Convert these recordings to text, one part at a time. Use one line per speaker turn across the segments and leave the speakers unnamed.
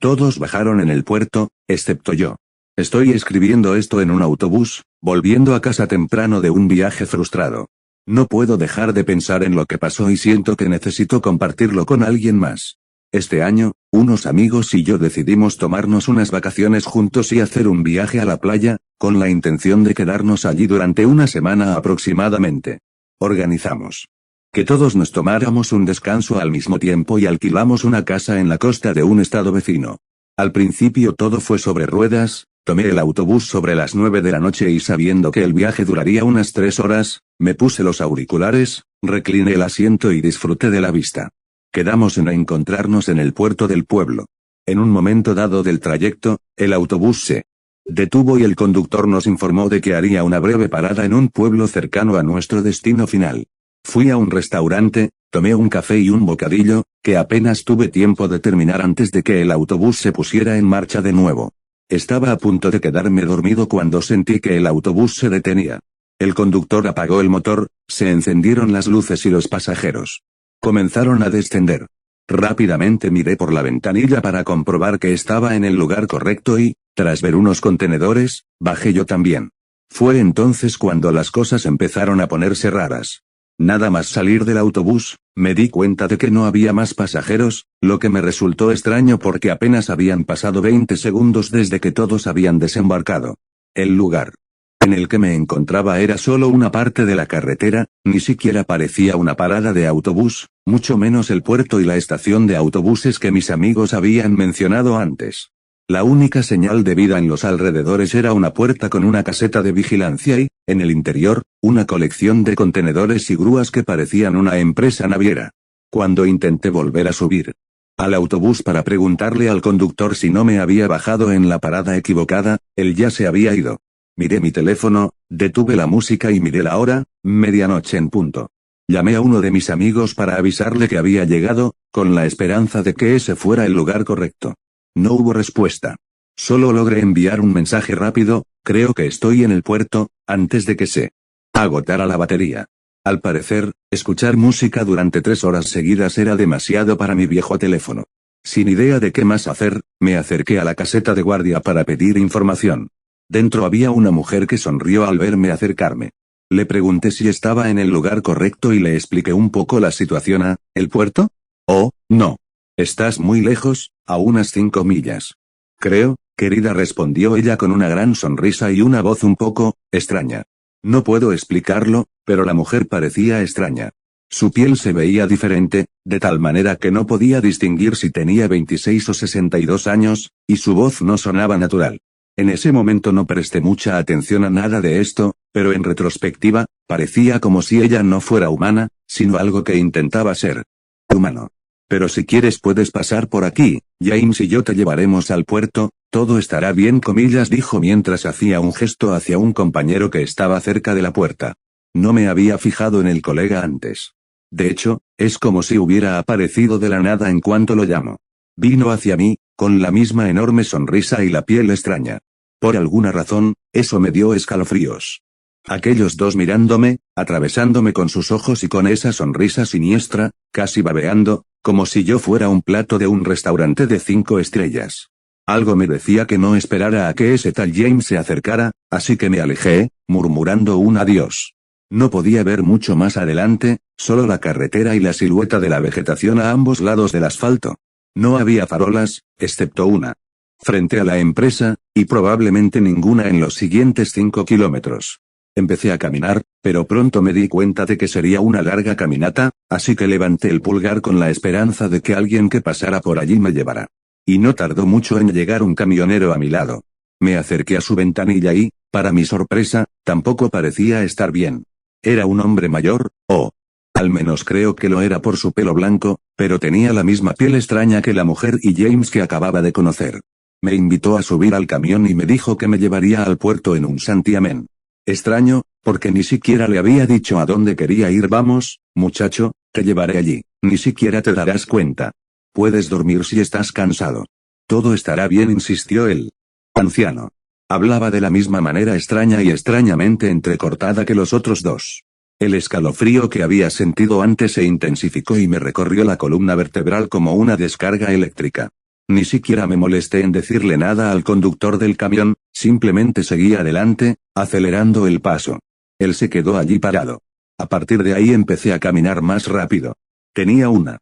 Todos bajaron en el puerto, excepto yo. Estoy escribiendo esto en un autobús, volviendo a casa temprano de un viaje frustrado. No puedo dejar de pensar en lo que pasó y siento que necesito compartirlo con alguien más. Este año, unos amigos y yo decidimos tomarnos unas vacaciones juntos y hacer un viaje a la playa, con la intención de quedarnos allí durante una semana aproximadamente. Organizamos que todos nos tomáramos un descanso al mismo tiempo y alquilamos una casa en la costa de un estado vecino. Al principio todo fue sobre ruedas, tomé el autobús sobre las 9 de la noche y sabiendo que el viaje duraría unas 3 horas, me puse los auriculares, recliné el asiento y disfruté de la vista. Quedamos en encontrarnos en el puerto del pueblo. En un momento dado del trayecto, el autobús se detuvo y el conductor nos informó de que haría una breve parada en un pueblo cercano a nuestro destino final. Fui a un restaurante, tomé un café y un bocadillo, que apenas tuve tiempo de terminar antes de que el autobús se pusiera en marcha de nuevo. Estaba a punto de quedarme dormido cuando sentí que el autobús se detenía. El conductor apagó el motor, se encendieron las luces y los pasajeros comenzaron a descender. Rápidamente miré por la ventanilla para comprobar que estaba en el lugar correcto y, tras ver unos contenedores, bajé yo también. Fue entonces cuando las cosas empezaron a ponerse raras. Nada más salir del autobús, me di cuenta de que no había más pasajeros, lo que me resultó extraño porque apenas habían pasado 20 segundos desde que todos habían desembarcado. El lugar en el que me encontraba era solo una parte de la carretera, ni siquiera parecía una parada de autobús, mucho menos el puerto y la estación de autobuses que mis amigos habían mencionado antes. La única señal de vida en los alrededores era una puerta con una caseta de vigilancia y, en el interior, una colección de contenedores y grúas que parecían una empresa naviera. Cuando intenté volver a subir al autobús para preguntarle al conductor si no me había bajado en la parada equivocada, él ya se había ido. Miré mi teléfono, detuve la música y miré la hora, medianoche en punto. Llamé a uno de mis amigos para avisarle que había llegado, con la esperanza de que ese fuera el lugar correcto. No hubo respuesta. Solo logré enviar un mensaje rápido, creo que estoy en el puerto, antes de que se agotara la batería. Al parecer, escuchar música durante 3 horas seguidas era demasiado para mi viejo teléfono. Sin idea de qué más hacer, me acerqué a la caseta de guardia para pedir información. Dentro había una mujer que sonrió al verme acercarme. Le pregunté si estaba en el lugar correcto y le expliqué un poco la situación. ¿El puerto? Oh, no. Estás muy lejos, a unas 5 millas. Creo, querida, respondió ella con una gran sonrisa y una voz un poco extraña. No puedo explicarlo, pero la mujer parecía extraña. Su piel se veía diferente, de tal manera que no podía distinguir si tenía 26 o 62 años, y su voz no sonaba natural. En ese momento no presté mucha atención a nada de esto, pero en retrospectiva, parecía como si ella no fuera humana, sino algo que intentaba ser humano. Pero si quieres puedes pasar por aquí, James y yo te llevaremos al puerto, todo estará bien, comillas, dijo mientras hacía un gesto hacia un compañero que estaba cerca de la puerta. No me había fijado en el colega antes. De hecho, es como si hubiera aparecido de la nada en cuanto lo llamo. Vino hacia mí, con la misma enorme sonrisa y la piel extraña. Por alguna razón, eso me dio escalofríos. Aquellos dos mirándome, atravesándome con sus ojos y con esa sonrisa siniestra, casi babeando, como si yo fuera un plato de un restaurante de 5 estrellas. Algo me decía que no esperara a que ese tal James se acercara, así que me alejé, murmurando un adiós. No podía ver mucho más adelante, solo la carretera y la silueta de la vegetación a ambos lados del asfalto. No había farolas, excepto una frente a la empresa, y probablemente ninguna en los siguientes 5 kilómetros. Empecé a caminar, pero pronto me di cuenta de que sería una larga caminata, así que levanté el pulgar con la esperanza de que alguien que pasara por allí me llevara. Y no tardó mucho en llegar un camionero a mi lado. Me acerqué a su ventanilla y, para mi sorpresa, tampoco parecía estar bien. Era un hombre mayor, o al menos creo que lo era por su pelo blanco, pero tenía la misma piel extraña que la mujer y James que acababa de conocer. Me invitó a subir al camión y me dijo que me llevaría al puerto en un santiamén. Extraño, porque ni siquiera le había dicho a dónde quería ir. Vamos, muchacho, te llevaré allí, ni siquiera te darás cuenta. Puedes dormir si estás cansado. Todo estará bien, insistió el anciano. Hablaba de la misma manera extraña y extrañamente entrecortada que los otros dos. El escalofrío que había sentido antes se intensificó y me recorrió la columna vertebral como una descarga eléctrica. Ni siquiera me molesté en decirle nada al conductor del camión, simplemente seguí adelante, acelerando el paso. Él se quedó allí parado. A partir de ahí empecé a caminar más rápido. Tenía una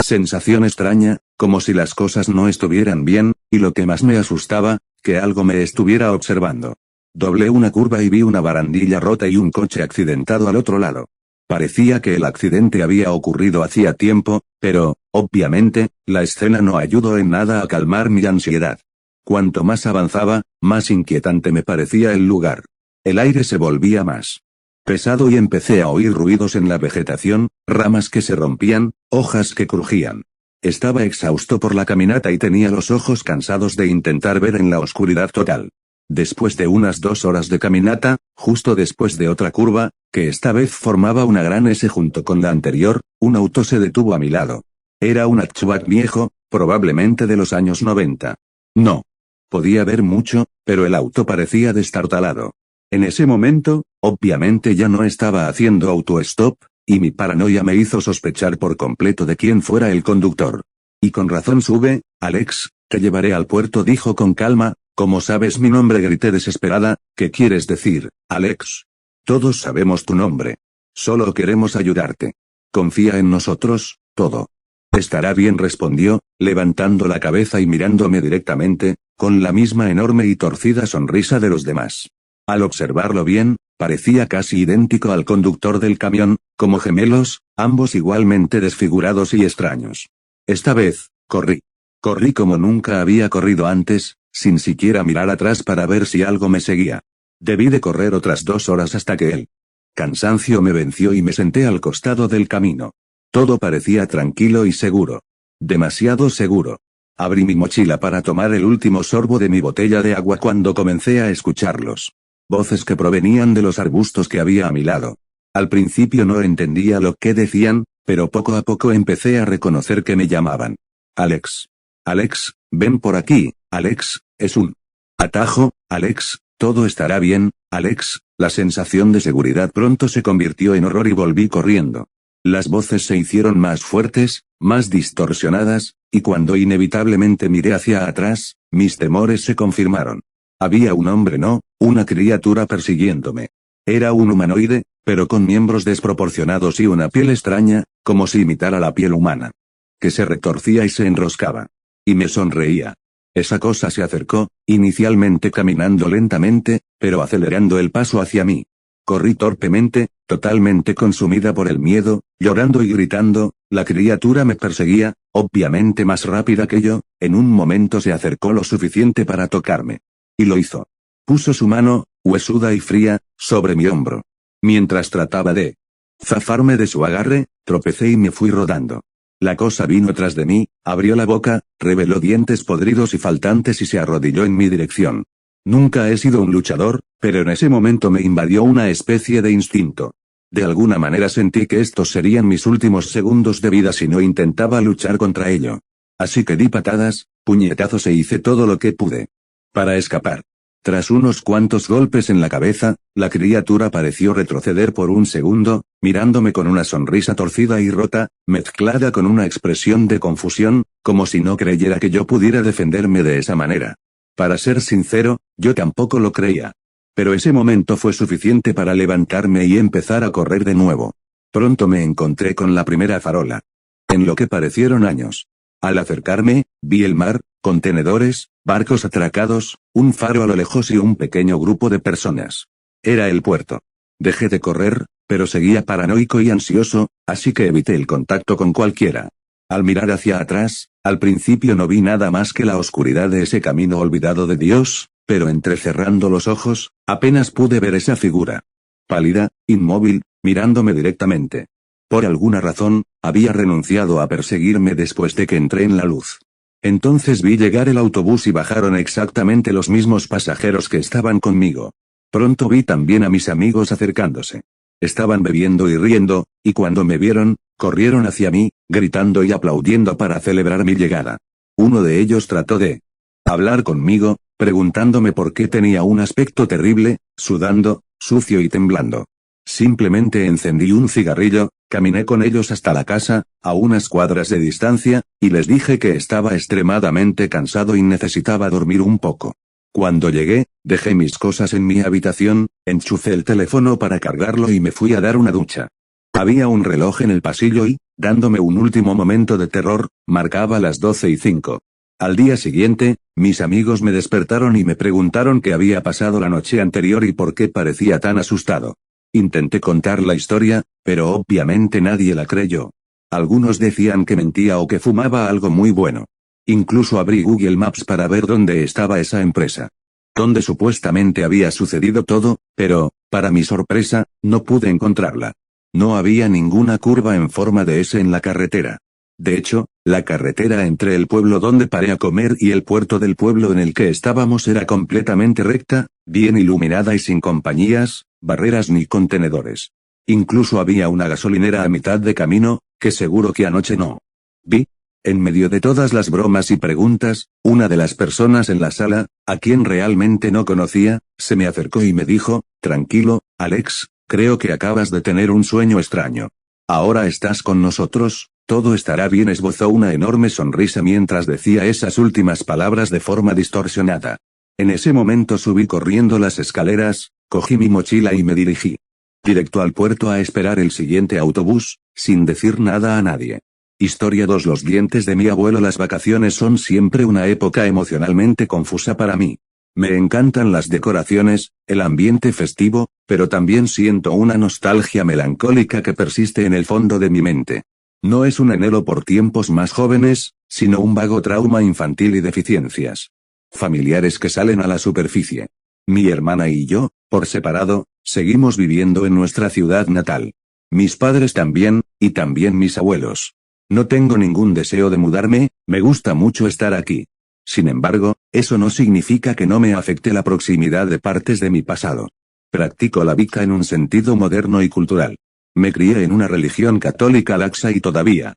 sensación extraña, como si las cosas no estuvieran bien, y lo que más me asustaba, que algo me estuviera observando. Doblé una curva y vi una barandilla rota y un coche accidentado al otro lado. Parecía que el accidente había ocurrido hacía tiempo, pero, obviamente, la escena no ayudó en nada a calmar mi ansiedad. Cuanto más avanzaba, más inquietante me parecía el lugar. El aire se volvía más pesado y empecé a oír ruidos en la vegetación, ramas que se rompían, hojas que crujían. Estaba exhausto por la caminata y tenía los ojos cansados de intentar ver en la oscuridad total. Después de unas 2 horas de caminata, justo después de otra curva, que esta vez formaba una gran S junto con la anterior, un auto se detuvo a mi lado. Era un hatchback viejo, probablemente de los años 90. No podía ver mucho, pero el auto parecía destartalado. En ese momento, obviamente ya no estaba haciendo autostop, y mi paranoia me hizo sospechar por completo de quién fuera el conductor. Y con razón sube, Alex, te llevaré al puerto, dijo con calma. ¿Cómo sabes mi nombre?, grité desesperada. ¿Qué quieres decir, Alex? Todos sabemos tu nombre. Solo queremos ayudarte. Confía en nosotros, todo estará bien, respondió, levantando la cabeza y mirándome directamente, con la misma enorme y torcida sonrisa de los demás. Al observarlo bien, parecía casi idéntico al conductor del camión, como gemelos, ambos igualmente desfigurados y extraños. Esta vez, corrí. Corrí como nunca había corrido antes, sin siquiera mirar atrás para ver si algo me seguía. Debí de correr otras 2 horas hasta que el cansancio me venció y me senté al costado del camino. Todo parecía tranquilo y seguro. Demasiado seguro. Abrí mi mochila para tomar el último sorbo de mi botella de agua cuando comencé a escucharlos. Voces que provenían de los arbustos que había a mi lado. Al principio no entendía lo que decían, pero poco a poco empecé a reconocer que me llamaban. Alex. Alex, ven por aquí, Alex, es un atajo, Alex, todo estará bien, Alex. La sensación de seguridad pronto se convirtió en horror y volví corriendo. Las voces se hicieron más fuertes, más distorsionadas, y cuando inevitablemente miré hacia atrás, mis temores se confirmaron. Había un hombre, no, una criatura persiguiéndome. Era un humanoide, pero con miembros desproporcionados y una piel extraña, como si imitara la piel humana. Que se retorcía y se enroscaba. Y me sonreía. Esa cosa se acercó, inicialmente caminando lentamente, pero acelerando el paso hacia mí. Corrí torpemente, totalmente consumida por el miedo, llorando y gritando. La criatura me perseguía, obviamente más rápida que yo. En un momento se acercó lo suficiente para tocarme. Y lo hizo. Puso su mano, huesuda y fría, sobre mi hombro. Mientras trataba de zafarme de su agarre, tropecé y me fui rodando. La cosa vino tras de mí, abrió la boca, reveló dientes podridos y faltantes y se arrodilló en mi dirección. Nunca he sido un luchador, pero en ese momento me invadió una especie de instinto. De alguna manera sentí que estos serían mis últimos segundos de vida si no intentaba luchar contra ello. Así que di patadas, puñetazos e hice todo lo que pude para escapar. Tras unos cuantos golpes en la cabeza, la criatura pareció retroceder por un segundo, mirándome con una sonrisa torcida y rota, mezclada con una expresión de confusión, como si no creyera que yo pudiera defenderme de esa manera. Para ser sincero, yo tampoco lo creía. Pero ese momento fue suficiente para levantarme y empezar a correr de nuevo. Pronto me encontré con la primera farola. En lo que parecieron años. Al acercarme, vi el mar, contenedores, barcos atracados, un faro a lo lejos y un pequeño grupo de personas. Era el puerto. Dejé de correr, pero seguía paranoico y ansioso, así que evité el contacto con cualquiera. Al mirar hacia atrás, al principio no vi nada más que la oscuridad de ese camino olvidado de Dios, pero entrecerrando los ojos, apenas pude ver esa figura. Pálida, inmóvil, mirándome directamente. Por alguna razón, había renunciado a perseguirme después de que entré en la luz. Entonces vi llegar el autobús y bajaron exactamente los mismos pasajeros que estaban conmigo. Pronto vi también a mis amigos acercándose. Estaban bebiendo y riendo, y cuando me vieron, corrieron hacia mí, gritando y aplaudiendo para celebrar mi llegada. Uno de ellos trató de hablar conmigo, preguntándome por qué tenía un aspecto terrible, sudando, sucio y temblando. Simplemente encendí un cigarrillo, caminé con ellos hasta la casa, a unas cuadras de distancia, y les dije que estaba extremadamente cansado y necesitaba dormir un poco. Cuando llegué, dejé mis cosas en mi habitación, enchufé el teléfono para cargarlo y me fui a dar una ducha. Había un reloj en el pasillo y, dándome un último momento de terror, marcaba las 12:05. Al día siguiente, mis amigos me despertaron y me preguntaron qué había pasado la noche anterior y por qué parecía tan asustado. Intenté contar la historia, pero obviamente nadie la creyó. Algunos decían que mentía o que fumaba algo muy bueno. Incluso abrí Google Maps para ver dónde estaba esa empresa. Donde supuestamente había sucedido todo, pero, para mi sorpresa, no pude encontrarla. No había ninguna curva en forma de S en la carretera. De hecho, la carretera entre el pueblo donde paré a comer y el puerto del pueblo en el que estábamos era completamente recta, bien iluminada y sin compañías, barreras ni contenedores. Incluso había una gasolinera a mitad de camino, que seguro que anoche no vi. En medio de todas las bromas y preguntas, una de las personas en la sala, a quien realmente no conocía, se me acercó y me dijo: tranquilo, Alex, creo que acabas de tener un sueño extraño. Ahora estás con nosotros, todo estará bien. Esbozó una enorme sonrisa mientras decía esas últimas palabras de forma distorsionada. En ese momento subí corriendo las escaleras, cogí mi mochila y me dirigí directo al puerto a esperar el siguiente autobús, sin decir nada a nadie. Historia 2. Los dientes de mi abuelo. Las vacaciones son siempre una época emocionalmente confusa para mí. Me encantan las decoraciones, el ambiente festivo, pero también siento una nostalgia melancólica que persiste en el fondo de mi mente. No es un anhelo por tiempos más jóvenes, sino un vago trauma infantil y deficiencias familiares que salen a la superficie. Mi hermana y yo, por separado, seguimos viviendo en nuestra ciudad natal. Mis padres también, y también mis abuelos. No tengo ningún deseo de mudarme, me gusta mucho estar aquí. Sin embargo, eso no significa que no me afecte la proximidad de partes de mi pasado. Practico la Wicca en un sentido moderno y cultural. Me crié en una religión católica laxa y todavía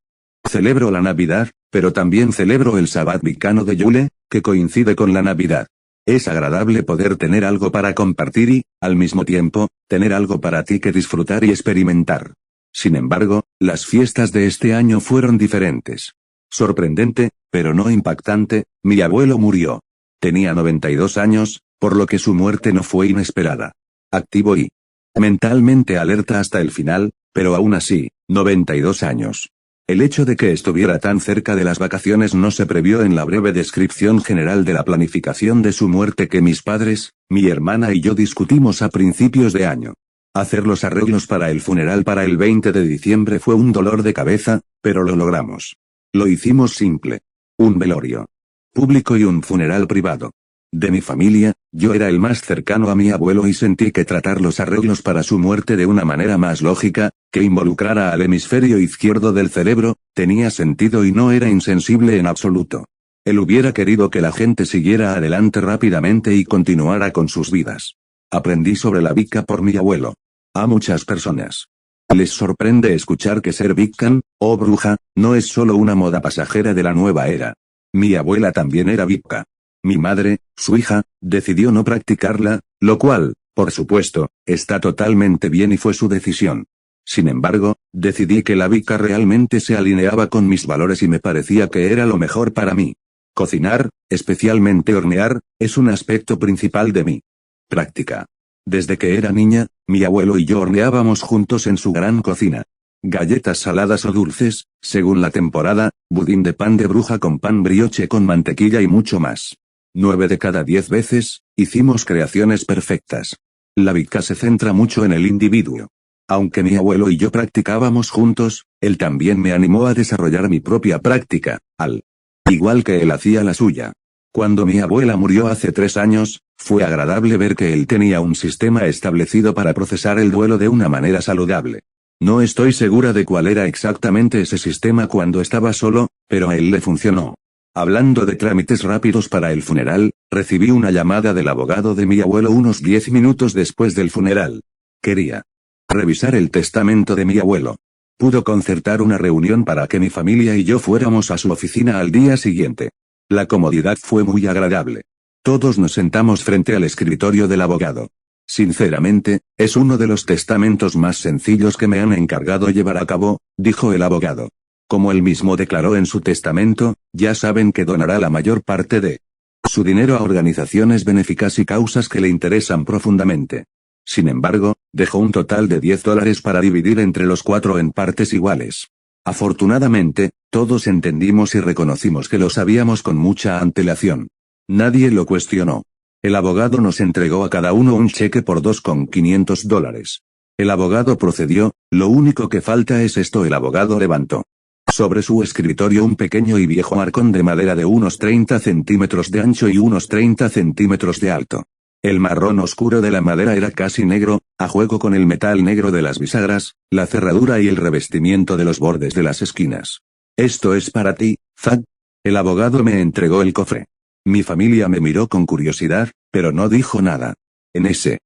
celebro la Navidad, pero también celebro el Sabbat Wiccano de Yule, que coincide con la Navidad. Es agradable poder tener algo para compartir y, al mismo tiempo, tener algo para ti que disfrutar y experimentar. Sin embargo, las fiestas de este año fueron diferentes. Sorprendente, pero no impactante, mi abuelo murió. Tenía 92 años, por lo que su muerte no fue inesperada. Activo y mentalmente alerta hasta el final, pero aún así, 92 años. El hecho de que estuviera tan cerca de las vacaciones no se previó en la breve descripción general de la planificación de su muerte que mis padres, mi hermana y yo discutimos a principios de año. Hacer los arreglos para el funeral para el 20 de diciembre fue un dolor de cabeza, pero lo logramos. Lo hicimos simple. Un velorio público y un funeral privado. De mi familia, yo era el más cercano a mi abuelo y sentí que tratar los arreglos para su muerte de una manera más lógica, que involucrara al hemisferio izquierdo del cerebro, tenía sentido y no era insensible en absoluto. Él hubiera querido que la gente siguiera adelante rápidamente y continuara con sus vidas. Aprendí sobre la Wicca por mi abuelo. A muchas personas les sorprende escuchar que ser Wiccan, o bruja, no es solo una moda pasajera de la nueva era. Mi abuela también era Wicca. Mi madre, su hija, decidió no practicarla, lo cual, por supuesto, está totalmente bien y fue su decisión. Sin embargo, decidí que la Wicca realmente se alineaba con mis valores y me parecía que era lo mejor para mí. Cocinar, especialmente hornear, es un aspecto principal de mi práctica. Desde que era niña, mi abuelo y yo horneábamos juntos en su gran cocina. Galletas saladas o dulces, según la temporada, budín de pan de bruja con pan brioche con mantequilla y mucho más. 9 de cada 10 veces, hicimos creaciones perfectas. La Wicca se centra mucho en el individuo. Aunque mi abuelo y yo practicábamos juntos, él también me animó a desarrollar mi propia práctica, al igual que él hacía la suya. Cuando mi abuela murió hace 3 años, fue agradable ver que él tenía un sistema establecido para procesar el duelo de una manera saludable. No estoy segura de cuál era exactamente ese sistema cuando estaba solo, pero a él le funcionó. Hablando de trámites rápidos para el funeral, recibí una llamada del abogado de mi abuelo unos 10 minutos después del funeral. Quería revisar el testamento de mi abuelo. Pudo concertar una reunión para que mi familia y yo fuéramos a su oficina al día siguiente. La comodidad fue muy agradable. Todos nos sentamos frente al escritorio del abogado. Sinceramente, es uno de los testamentos más sencillos que me han encargado llevar a cabo, dijo el abogado. Como él mismo declaró en su testamento, ya saben que donará la mayor parte de su dinero a organizaciones benéficas y causas que le interesan profundamente. Sin embargo, dejó un total de $10 para dividir entre los 4 en partes iguales. Afortunadamente, todos entendimos y reconocimos que lo sabíamos con mucha antelación. Nadie lo cuestionó. El abogado nos entregó a cada uno un cheque por $2,500. El abogado procedió, lo único que falta es esto. El abogado levantó sobre su escritorio un pequeño y viejo arcón de madera de unos 30 centímetros de ancho y unos 30 centímetros de alto. El marrón oscuro de la madera era casi negro, a juego con el metal negro de las bisagras, la cerradura y el revestimiento de los bordes de las esquinas. Esto es para ti, Zack. El abogado me entregó el cofre. Mi familia me miró con curiosidad, pero no dijo nada. En ese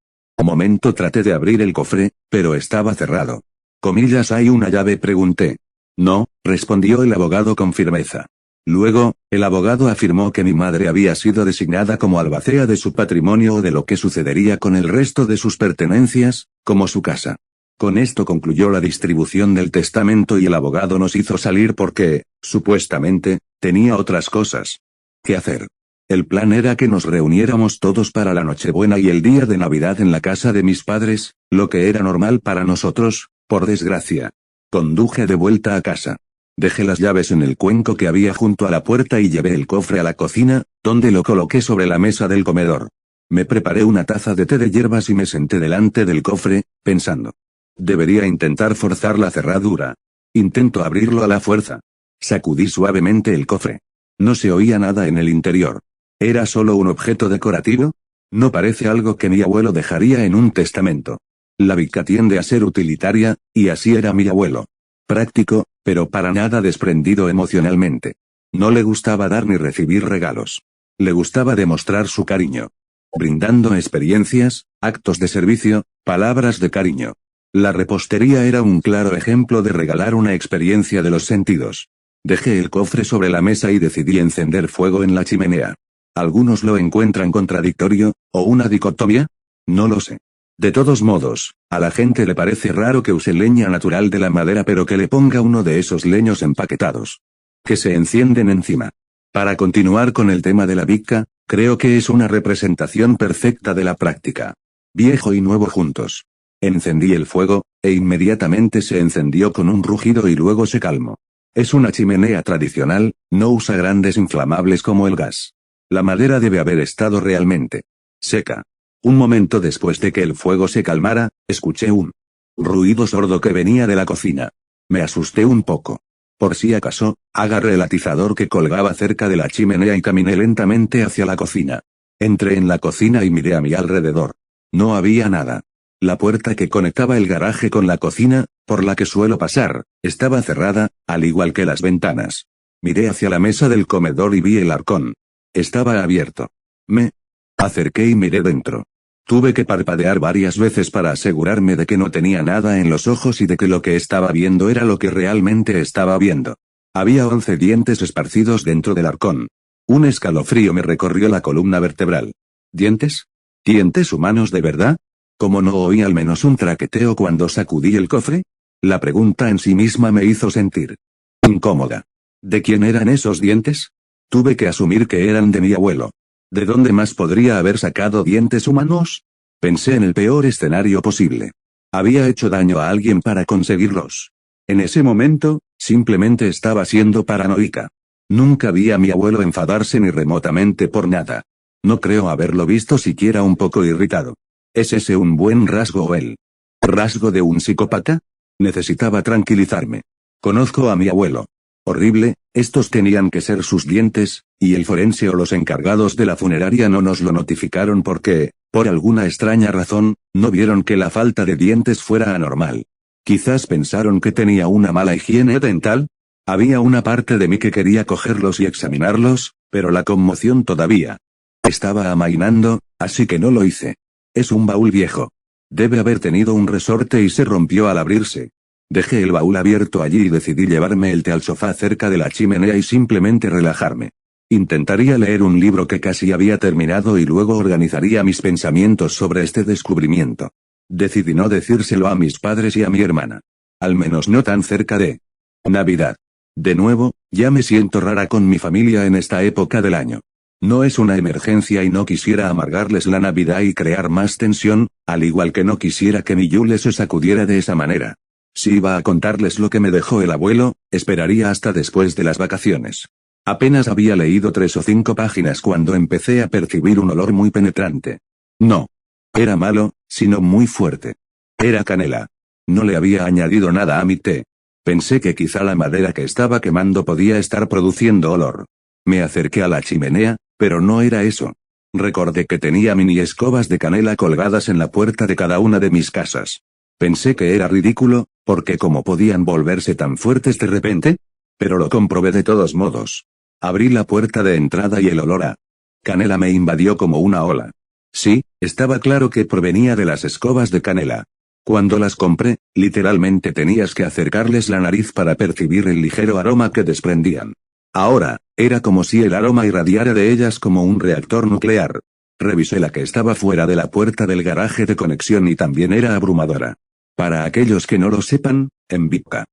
momento traté de abrir el cofre, pero estaba cerrado. ¿Comillas hay una llave? Pregunté. No, respondió el abogado con firmeza. Luego, el abogado afirmó que mi madre había sido designada como albacea de su patrimonio o de lo que sucedería con el resto de sus pertenencias, como su casa. Con esto concluyó la distribución del testamento y el abogado nos hizo salir porque, supuestamente, tenía otras cosas que hacer. El plan era que nos reuniéramos todos para la Nochebuena y el día de Navidad en la casa de mis padres, lo que era normal para nosotros, por desgracia. Conduje de vuelta a casa. Dejé las llaves en el cuenco que había junto a la puerta y llevé el cofre a la cocina, donde lo coloqué sobre la mesa del comedor. Me preparé una taza de té de hierbas y me senté delante del cofre, pensando. Debería intentar forzar la cerradura. Intento abrirlo a la fuerza. Sacudí suavemente el cofre. No se oía nada en el interior. ¿Era solo un objeto decorativo? No parece algo que mi abuelo dejaría en un testamento. La bica tiende a ser utilitaria, y así era mi abuelo. Práctico, pero para nada desprendido emocionalmente. No le gustaba dar ni recibir regalos. Le gustaba demostrar su cariño. Brindando experiencias, actos de servicio, palabras de cariño. La repostería era un claro ejemplo de regalar una experiencia de los sentidos. Dejé el cofre sobre la mesa y decidí encender fuego en la chimenea. ¿Algunos lo encuentran contradictorio, o una dicotomía? No lo sé. De todos modos, a la gente le parece raro que use leña natural de la madera pero que le ponga uno de esos leños empaquetados que se encienden encima. Para continuar con el tema de la bica, creo que es una representación perfecta de la práctica. Viejo y nuevo juntos. Encendí el fuego, e inmediatamente se encendió con un rugido y luego se calmó. Es una chimenea tradicional, no usa grandes inflamables como el gas. La madera debe haber estado realmente seca. Un momento después de que el fuego se calmara, escuché un ruido sordo que venía de la cocina. Me asusté un poco. Por si acaso, agarré el atizador que colgaba cerca de la chimenea y caminé lentamente hacia la cocina. Entré en la cocina y miré a mi alrededor. No había nada. La puerta que conectaba el garaje con la cocina, por la que suelo pasar, estaba cerrada, al igual que las ventanas. Miré hacia la mesa del comedor y vi el arcón. Estaba abierto. Me acerqué y miré dentro. Tuve que parpadear varias veces para asegurarme de que no tenía nada en los ojos y de que lo que estaba viendo era lo que realmente estaba viendo. Había 11 dientes esparcidos dentro del arcón. Un escalofrío me recorrió la columna vertebral. ¿Dientes? ¿Dientes humanos de verdad? ¿Cómo no oí al menos un traqueteo cuando sacudí el cofre? La pregunta en sí misma me hizo sentir incómoda. ¿De quién eran esos dientes? Tuve que asumir que eran de mi abuelo. ¿De dónde más podría haber sacado dientes humanos? Pensé en el peor escenario posible. Había hecho daño a alguien para conseguirlos. En ese momento, simplemente estaba siendo paranoica. Nunca vi a mi abuelo enfadarse ni remotamente por nada. No creo haberlo visto siquiera un poco irritado. ¿Es ese un buen rasgo o el rasgo de un psicópata? Necesitaba tranquilizarme. Conozco a mi abuelo. Horrible, estos tenían que ser sus dientes, y el forense o los encargados de la funeraria no nos lo notificaron porque, por alguna extraña razón, no vieron que la falta de dientes fuera anormal. Quizás pensaron que tenía una mala higiene dental. Había una parte de mí que quería cogerlos y examinarlos, pero la conmoción todavía estaba amainando, así que no lo hice. Es un baúl viejo. Debe haber tenido un resorte y se rompió al abrirse. Dejé el baúl abierto allí y decidí llevarme el té al sofá cerca de la chimenea y simplemente relajarme. Intentaría leer un libro que casi había terminado y luego organizaría mis pensamientos sobre este descubrimiento. Decidí no decírselo a mis padres y a mi hermana. Al menos no tan cerca de Navidad. De nuevo, ya me siento rara con mi familia en esta época del año. No es una emergencia y no quisiera amargarles la Navidad y crear más tensión, al igual que no quisiera que mi Yule se sacudiera de esa manera. Si iba a contarles lo que me dejó el abuelo, esperaría hasta después de las vacaciones. Apenas había leído 3 o 5 páginas cuando empecé a percibir un olor muy penetrante. No era malo, sino muy fuerte. Era canela. No le había añadido nada a mi té. Pensé que quizá la madera que estaba quemando podía estar produciendo olor. Me acerqué a la chimenea, pero no era eso. Recordé que tenía mini escobas de canela colgadas en la puerta de cada una de mis casas. Pensé que era ridículo, porque ¿cómo podían volverse tan fuertes de repente? Pero lo comprobé de todos modos. Abrí la puerta de entrada y el olor a canela me invadió como una ola. Sí, estaba claro que provenía de las escobas de canela. Cuando las compré, literalmente tenías que acercarles la nariz para percibir el ligero aroma que desprendían. Ahora, era como si el aroma irradiara de ellas como un reactor nuclear. Revisé la que estaba fuera de la puerta del garaje de conexión y también era abrumadora. Para aquellos que no lo sepan, en Vipca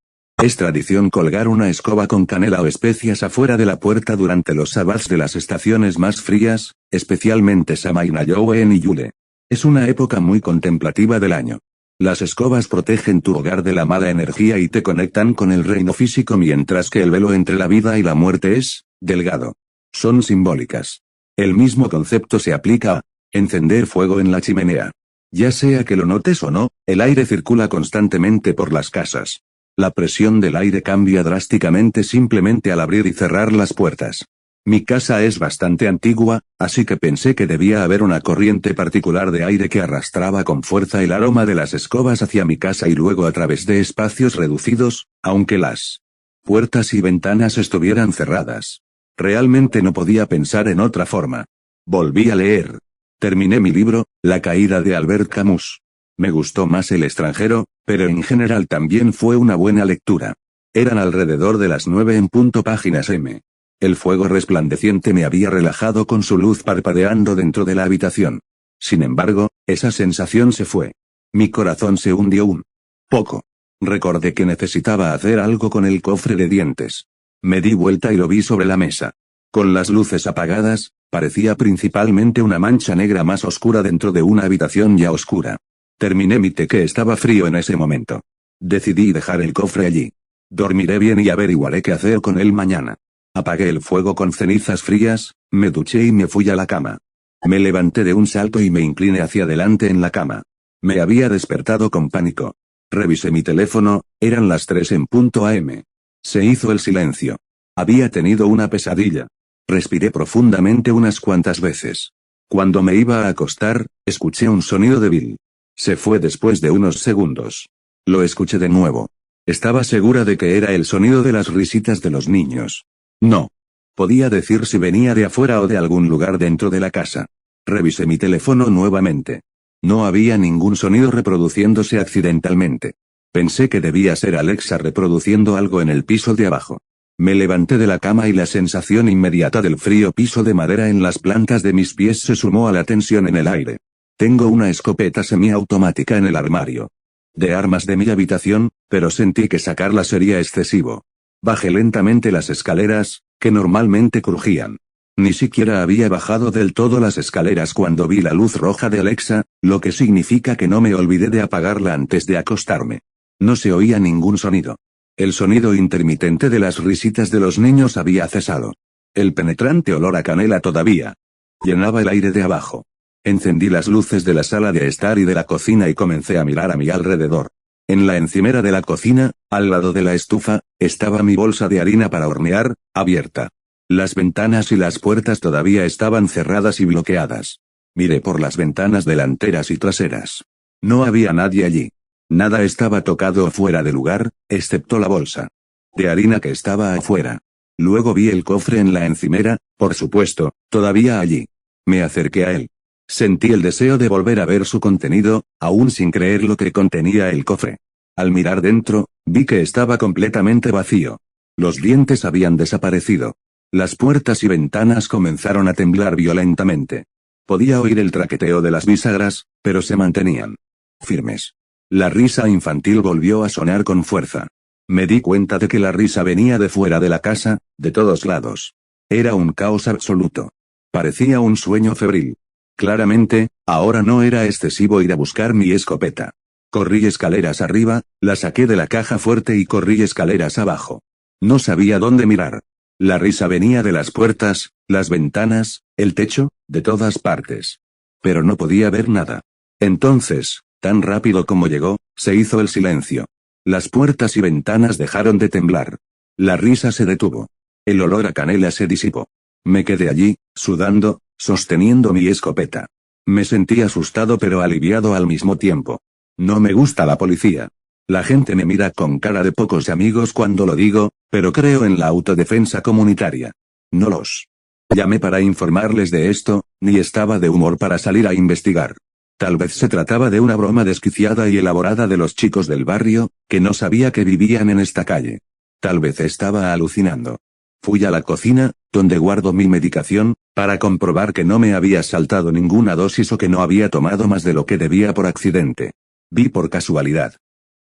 es tradición colgar una escoba con canela o especias afuera de la puerta durante los sabbats de las estaciones más frías, especialmente Samainayowen y Yule. Es una época muy contemplativa del año. Las escobas protegen tu hogar de la mala energía y te conectan con el reino físico mientras que el velo entre la vida y la muerte es delgado. Son simbólicas. El mismo concepto se aplica a encender fuego en la chimenea. Ya sea que lo notes o no, el aire circula constantemente por las casas. La presión del aire cambia drásticamente simplemente al abrir y cerrar las puertas. Mi casa es bastante antigua, así que pensé que debía haber una corriente particular de aire que arrastraba con fuerza el aroma de las escobas hacia mi casa y luego a través de espacios reducidos, aunque las puertas y ventanas estuvieran cerradas. Realmente no podía pensar en otra forma. Volví a leer. Terminé mi libro, La caída de Albert Camus. Me gustó más El extranjero, pero en general también fue una buena lectura. Eran alrededor de las 9 en punto páginas M. El fuego resplandeciente me había relajado con su luz parpadeando dentro de la habitación. Sin embargo, esa sensación se fue. Mi corazón se hundió un poco. Recordé que necesitaba hacer algo con el cofre de dientes. Me di vuelta y lo vi sobre la mesa. Con las luces apagadas, parecía principalmente una mancha negra más oscura dentro de una habitación ya oscura. Terminé mi té que estaba frío en ese momento. Decidí dejar el cofre allí. Dormiré bien y averiguaré qué hacer con él mañana. Apagué el fuego con cenizas frías, me duché y me fui a la cama. Me levanté de un salto y me incliné hacia adelante en la cama. Me había despertado con pánico. Revisé mi teléfono, eran las 3 en punto AM. Se hizo el silencio. Había tenido una pesadilla. Respiré profundamente unas cuantas veces. Cuando me iba a acostar, escuché un sonido débil. Se fue después de unos segundos. Lo escuché de nuevo. Estaba segura de que era el sonido de las risitas de los niños. No podía decir si venía de afuera o de algún lugar dentro de la casa. Revisé mi teléfono nuevamente. No había ningún sonido reproduciéndose accidentalmente. Pensé que debía ser Alexa reproduciendo algo en el piso de abajo. Me levanté de la cama y la sensación inmediata del frío piso de madera en las plantas de mis pies se sumó a la tensión en el aire. Tengo una escopeta semiautomática en el armario de armas de mi habitación, pero sentí que sacarla sería excesivo. Bajé lentamente las escaleras, que normalmente crujían. Ni siquiera había bajado del todo las escaleras cuando vi la luz roja de Alexa, lo que significa que no me olvidé de apagarla antes de acostarme. No se oía ningún sonido. El sonido intermitente de las risitas de los niños había cesado. El penetrante olor a canela todavía llenaba el aire de abajo. Encendí las luces de la sala de estar y de la cocina y comencé a mirar a mi alrededor. En la encimera de la cocina, al lado de la estufa, estaba mi bolsa de harina para hornear, abierta. Las ventanas y las puertas todavía estaban cerradas y bloqueadas. Miré por las ventanas delanteras y traseras. No había nadie allí. Nada estaba tocado o fuera de lugar, excepto la bolsa de harina que estaba afuera. Luego vi el cofre en la encimera, por supuesto, todavía allí. Me acerqué a él. Sentí el deseo de volver a ver su contenido, aún sin creer lo que contenía el cofre. Al mirar dentro, vi que estaba completamente vacío. Los dientes habían desaparecido. Las puertas y ventanas comenzaron a temblar violentamente. Podía oír el traqueteo de las bisagras, pero se mantenían firmes. La risa infantil volvió a sonar con fuerza. Me di cuenta de que la risa venía de fuera de la casa, de todos lados. Era un caos absoluto. Parecía un sueño febril. Claramente, ahora no era excesivo ir a buscar mi escopeta. Corrí escaleras arriba, la saqué de la caja fuerte y corrí escaleras abajo. No sabía dónde mirar. La risa venía de las puertas, las ventanas, el techo, de todas partes. Pero no podía ver nada. Entonces, tan rápido como llegó, se hizo el silencio. Las puertas y ventanas dejaron de temblar. La risa se detuvo. El olor a canela se disipó. Me quedé allí, sudando, sosteniendo mi escopeta. Me sentí asustado pero aliviado al mismo tiempo. No me gusta la policía. La gente me mira con cara de pocos amigos cuando lo digo, pero creo en la autodefensa comunitaria. No los llamé para informarles de esto, ni estaba de humor para salir a investigar. Tal vez se trataba de una broma desquiciada y elaborada de los chicos del barrio, que no sabía que vivían en esta calle. Tal vez estaba alucinando. Fui a la cocina, donde guardo mi medicación, para comprobar que no me había saltado ninguna dosis o que no había tomado más de lo que debía por accidente. Vi por casualidad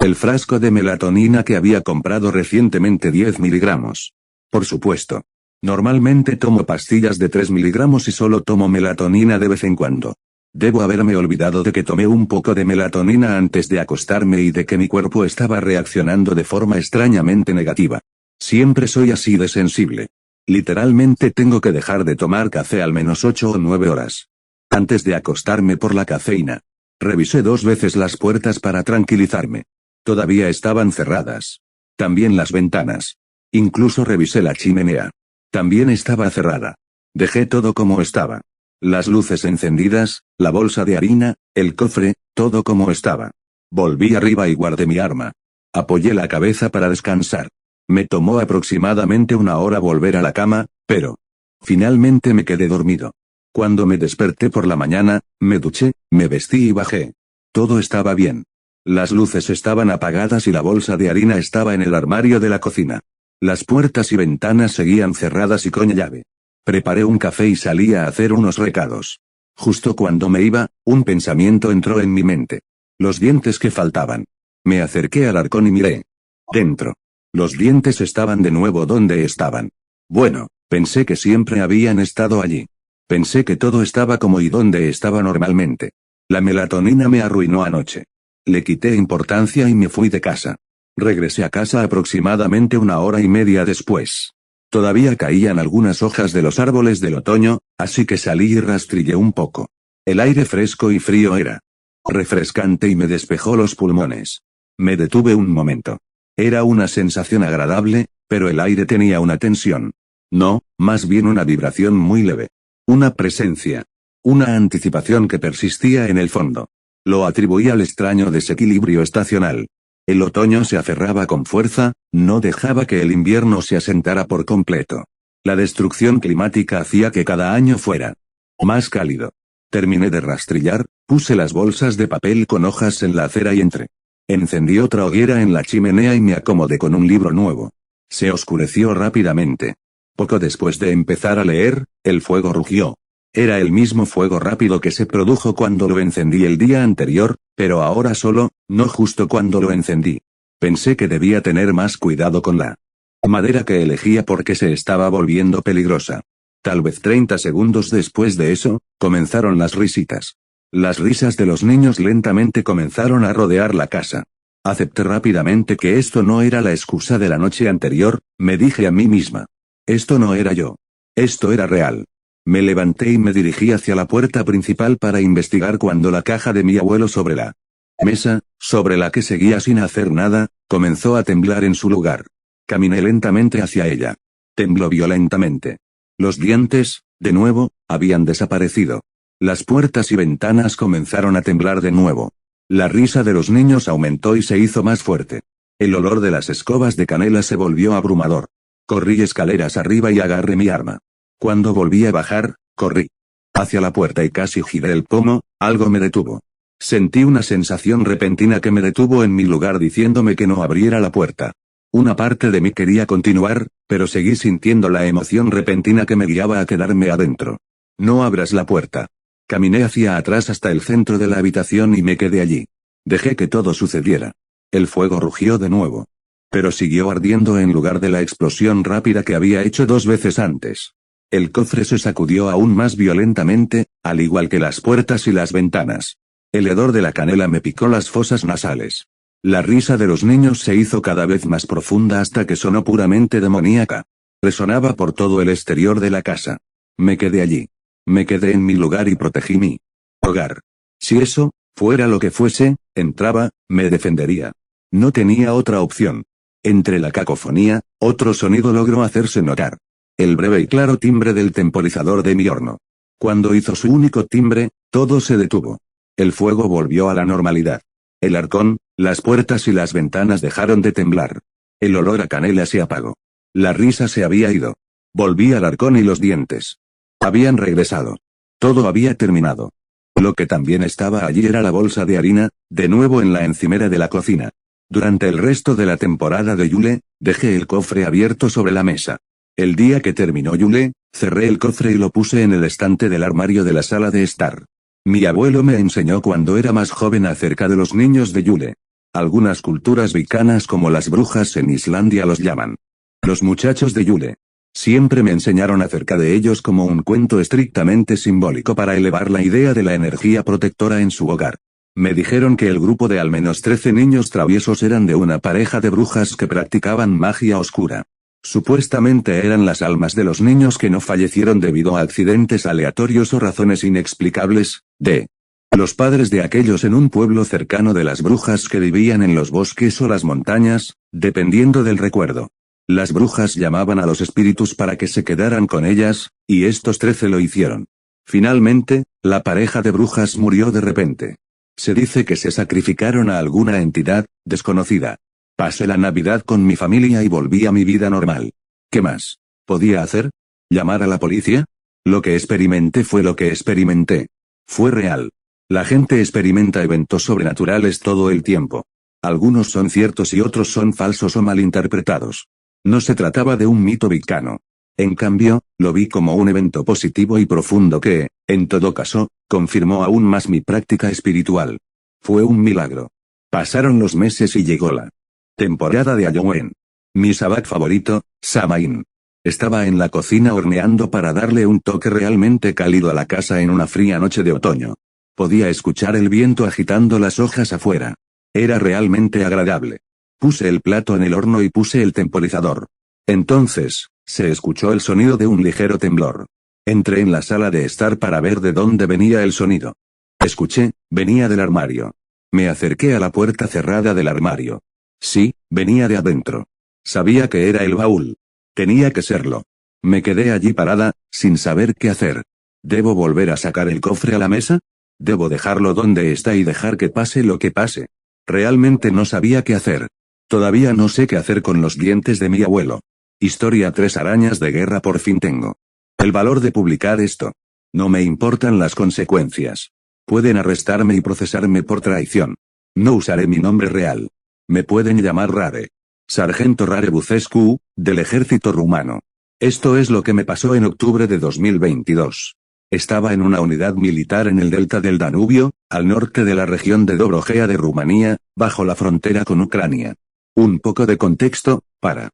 el frasco de melatonina que había comprado recientemente 10 miligramos. Por supuesto. Normalmente tomo pastillas de 3 miligramos y solo tomo melatonina de vez en cuando. Debo haberme olvidado de que tomé un poco de melatonina antes de acostarme y de que mi cuerpo estaba reaccionando de forma extrañamente negativa. Siempre soy así de sensible. Literalmente tengo que dejar de tomar café al menos 8 o 9 horas. Antes de acostarme por la cafeína. Revisé 2 veces las puertas para tranquilizarme. Todavía estaban cerradas. También las ventanas. Incluso revisé la chimenea. También estaba cerrada. Dejé todo como estaba. Las luces encendidas, la bolsa de harina, el cofre, todo como estaba. Volví arriba y guardé mi arma. Apoyé la cabeza para descansar. Me tomó aproximadamente 1 hora volver a la cama, pero finalmente me quedé dormido. Cuando me desperté por la mañana, me duché, me vestí y bajé. Todo estaba bien. Las luces estaban apagadas y la bolsa de harina estaba en el armario de la cocina. Las puertas y ventanas seguían cerradas y con llave. Preparé un café y salí a hacer unos recados. Justo cuando me iba, un pensamiento entró en mi mente. Los dientes que faltaban. Me acerqué al arcón y miré. Dentro. Los dientes estaban de nuevo donde estaban. Bueno, pensé que siempre habían estado allí. Pensé que todo estaba como y donde estaba normalmente. La melatonina me arruinó anoche. Le quité importancia y me fui de casa. Regresé a casa aproximadamente 1 hora y media después. Todavía caían algunas hojas de los árboles del otoño, así que salí y rastrillé un poco. El aire fresco y frío era refrescante y me despejó los pulmones. Me detuve un momento. Era una sensación agradable, pero el aire tenía una tensión. No, más bien una vibración muy leve. Una presencia. Una anticipación que persistía en el fondo. Lo atribuí al extraño desequilibrio estacional. El otoño se aferraba con fuerza, no dejaba que el invierno se asentara por completo. La destrucción climática hacía que cada año fuera más cálido. Terminé de rastrillar, puse las bolsas de papel con hojas en la acera y entré. Encendí otra hoguera en la chimenea y me acomodé con un libro nuevo. Se oscureció rápidamente. Poco después de empezar a leer, el fuego rugió. Era el mismo fuego rápido que se produjo cuando lo encendí el día anterior, pero ahora solo, no justo cuando lo encendí. Pensé que debía tener más cuidado con la madera que elegía porque se estaba volviendo peligrosa. Tal vez 30 segundos después de eso, comenzaron las risitas. Las risas de los niños lentamente comenzaron a rodear la casa. Acepté rápidamente que esto no era la excusa de la noche anterior, me dije a mí misma. Esto no era yo. Esto era real. Me levanté y me dirigí hacia la puerta principal para investigar cuando la caja de mi abuelo sobre la mesa, sobre la que seguía sin hacer nada, comenzó a temblar en su lugar. Caminé lentamente hacia ella. Tembló violentamente. Los dientes, de nuevo, habían desaparecido. Las puertas y ventanas comenzaron a temblar de nuevo. La risa de los niños aumentó y se hizo más fuerte. El olor de las escobas de canela se volvió abrumador. Corrí escaleras arriba y agarré mi arma. Cuando volví a bajar, corrí hacia la puerta y casi giré el pomo, algo me detuvo. Sentí una sensación repentina que me detuvo en mi lugar diciéndome que no abriera la puerta. Una parte de mí quería continuar, pero seguí sintiendo la emoción repentina que me guiaba a quedarme adentro. No abras la puerta. Caminé hacia atrás hasta el centro de la habitación y me quedé allí. Dejé que todo sucediera. El fuego rugió de nuevo. Pero siguió ardiendo en lugar de la explosión rápida que había hecho 2 veces antes. El cofre se sacudió aún más violentamente, al igual que las puertas y las ventanas. El hedor de la canela me picó las fosas nasales. La risa de los niños se hizo cada vez más profunda hasta que sonó puramente demoníaca. Resonaba por todo el exterior de la casa. Me quedé allí. Me quedé en mi lugar y protegí mi hogar. Si eso, fuera lo que fuese, entraba, me defendería. No tenía otra opción. Entre la cacofonía, otro sonido logró hacerse notar. El breve y claro timbre del temporizador de mi horno. Cuando hizo su único timbre, todo se detuvo. El fuego volvió a la normalidad. El arcón, las puertas y las ventanas dejaron de temblar. El olor a canela se apagó. La risa se había ido. Volví al arcón y los dientes. Habían regresado. Todo había terminado. Lo que también estaba allí era la bolsa de harina, de nuevo en la encimera de la cocina. Durante el resto de la temporada de Yule, dejé el cofre abierto sobre la mesa. El día que terminó Yule, cerré el cofre y lo puse en el estante del armario de la sala de estar. Mi abuelo me enseñó cuando era más joven acerca de los niños de Yule. Algunas culturas vicanas como las brujas en Islandia los llaman los muchachos de Yule. Siempre me enseñaron acerca de ellos como un cuento estrictamente simbólico para elevar la idea de la energía protectora en su hogar. Me dijeron que el grupo de al menos 13 niños traviesos eran de una pareja de brujas que practicaban magia oscura. Supuestamente eran las almas de los niños que no fallecieron debido a accidentes aleatorios o razones inexplicables, de los padres de aquellos en un pueblo cercano de las brujas que vivían en los bosques o las montañas, dependiendo del recuerdo. Las brujas llamaban a los espíritus para que se quedaran con ellas, y estos 13 lo hicieron. Finalmente, la pareja de brujas murió de repente. Se dice que se sacrificaron a alguna entidad desconocida. Pasé la Navidad con mi familia y volví a mi vida normal. ¿Qué más podía hacer? ¿Llamar a la policía? Lo que experimenté fue lo que experimenté. Fue real. La gente experimenta eventos sobrenaturales todo el tiempo. Algunos son ciertos y otros son falsos o malinterpretados. No se trataba de un mito vicano. En cambio, lo vi como un evento positivo y profundo que, en todo caso, confirmó aún más mi práctica espiritual. Fue un milagro. Pasaron los meses y llegó la temporada de Halloween. Mi sabbat favorito, Samhain. Estaba en la cocina horneando para darle un toque realmente cálido a la casa en una fría noche de otoño. Podía escuchar el viento agitando las hojas afuera. Era realmente agradable. Puse el plato en el horno y puse el temporizador. Entonces, se escuchó el sonido de un ligero temblor. Entré en la sala de estar para ver de dónde venía el sonido. Escuché, venía del armario. Me acerqué a la puerta cerrada del armario. Sí, venía de adentro. Sabía que era el baúl. Tenía que serlo. Me quedé allí parada, sin saber qué hacer. ¿Debo volver a sacar el cofre a la mesa? ¿Debo dejarlo donde está y dejar que pase lo que pase? Realmente no sabía qué hacer. Todavía no sé qué hacer con los dientes de mi abuelo. Historia 3 arañas de guerra por fin tengo. El valor de publicar esto. No me importan las consecuencias. Pueden arrestarme y procesarme por traición. No usaré mi nombre real. Me pueden llamar Rare. Sargento Rare Bucescu, del ejército rumano. Esto es lo que me pasó en octubre de 2022. Estaba en una unidad militar en el delta del Danubio, al norte de la región de Dobrogea de Rumanía, bajo la frontera con Ucrania. Un poco de contexto, para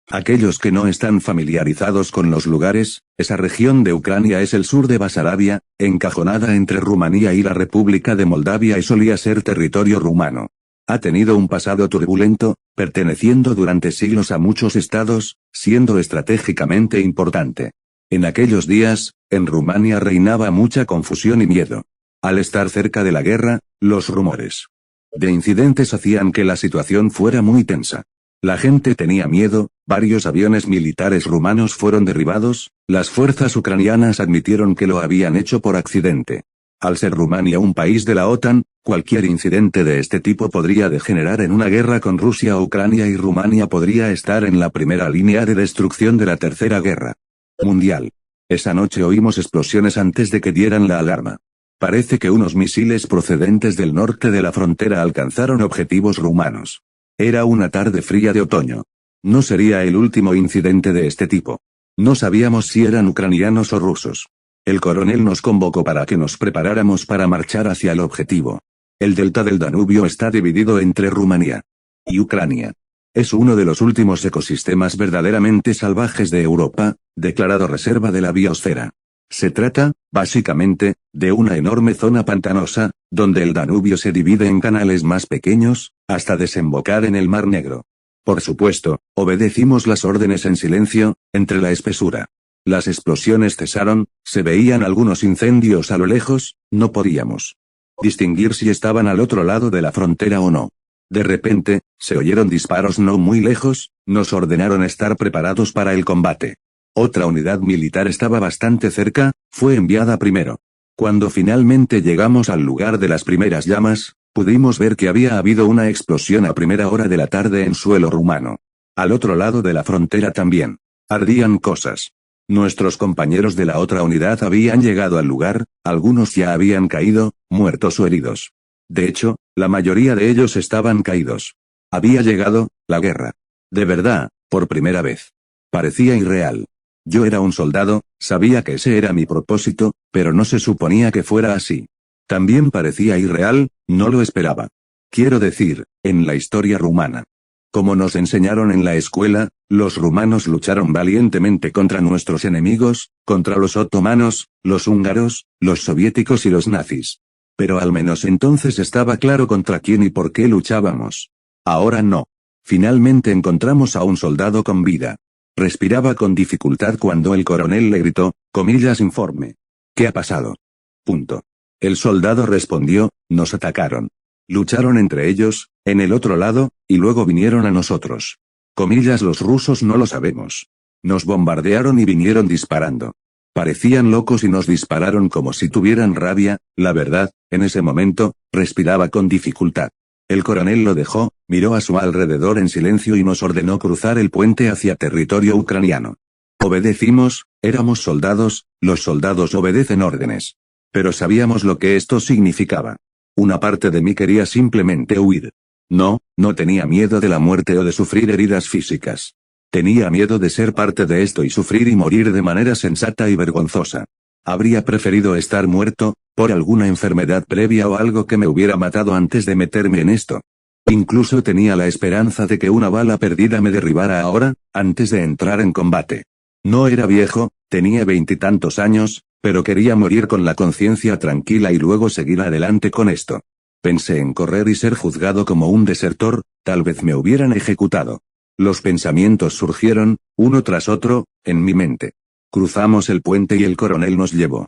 aquellos que no están familiarizados con los lugares, esa región de Ucrania es el sur de Basarabia, encajonada entre Rumanía y la República de Moldavia y solía ser territorio rumano. Ha tenido un pasado turbulento, perteneciendo durante siglos a muchos estados, siendo estratégicamente importante. En aquellos días, en Rumania reinaba mucha confusión y miedo. Al estar cerca de la guerra, los rumores de incidentes hacían que la situación fuera muy tensa. La gente tenía miedo, varios aviones militares rumanos fueron derribados, las fuerzas ucranianas admitieron que lo habían hecho por accidente. Al ser Rumania un país de la OTAN, cualquier incidente de este tipo podría degenerar en una guerra con Rusia o Ucrania y Rumania podría estar en la primera línea de destrucción de la Tercera Guerra Mundial. Esa noche oímos explosiones antes de que dieran la alarma. Parece que unos misiles procedentes del norte de la frontera alcanzaron objetivos rumanos. Era una tarde fría de otoño. No sería el último incidente de este tipo. No sabíamos si eran ucranianos o rusos. El coronel nos convocó para que nos preparáramos para marchar hacia el objetivo. El delta del Danubio está dividido entre Rumanía y Ucrania. Es uno de los últimos ecosistemas verdaderamente salvajes de Europa, declarado reserva de la biosfera. Se trata, básicamente, de una enorme zona pantanosa, donde el Danubio se divide en canales más pequeños, hasta desembocar en el Mar Negro. Por supuesto, obedecimos las órdenes en silencio, entre la espesura. Las explosiones cesaron, se veían algunos incendios a lo lejos, no podíamos distinguir si estaban al otro lado de la frontera o no. De repente, se oyeron disparos no muy lejos, nos ordenaron estar preparados para el combate. Otra unidad militar estaba bastante cerca, fue enviada primero. Cuando finalmente llegamos al lugar de las primeras llamas, pudimos ver que había habido una explosión a primera hora de la tarde en suelo rumano. Al otro lado de la frontera también. Ardían cosas. Nuestros compañeros de la otra unidad habían llegado al lugar, algunos ya habían caído, muertos o heridos. De hecho, la mayoría de ellos estaban caídos. Había llegado la guerra. De verdad, por primera vez. Parecía irreal. Yo era un soldado, sabía que ese era mi propósito, pero no se suponía que fuera así. También parecía irreal, no lo esperaba. Quiero decir, en la historia rumana. Como nos enseñaron en la escuela, los rumanos lucharon valientemente contra nuestros enemigos, contra los otomanos, los húngaros, los soviéticos y los nazis. Pero al menos entonces estaba claro contra quién y por qué luchábamos. Ahora no. Finalmente encontramos a un soldado con vida. Respiraba con dificultad cuando el coronel le gritó, comillas informe. ¿Qué ha pasado? Punto. El soldado respondió, nos atacaron. Lucharon entre ellos, en el otro lado, y luego vinieron a nosotros. Comillas los rusos no lo sabemos. Nos bombardearon y vinieron disparando. Parecían locos y nos dispararon como si tuvieran rabia, la verdad, en ese momento, respiraba con dificultad. El coronel lo dejó, miró a su alrededor en silencio y nos ordenó cruzar el puente hacia territorio ucraniano. Obedecimos, éramos soldados, los soldados obedecen órdenes. Pero sabíamos lo que esto significaba. Una parte de mí quería simplemente huir. No tenía miedo de la muerte o de sufrir heridas físicas. Tenía miedo de ser parte de esto y sufrir y morir de manera sensata y vergonzosa. Habría preferido estar muerto, por alguna enfermedad previa o algo que me hubiera matado antes de meterme en esto. Incluso tenía la esperanza de que una bala perdida me derribara ahora, antes de entrar en combate. No era viejo, tenía 20 y tantos años, pero quería morir con la conciencia tranquila y luego seguir adelante con esto. Pensé en correr y ser juzgado como un desertor, tal vez me hubieran ejecutado. Los pensamientos surgieron, uno tras otro, en mi mente. Cruzamos el puente y el coronel nos llevó.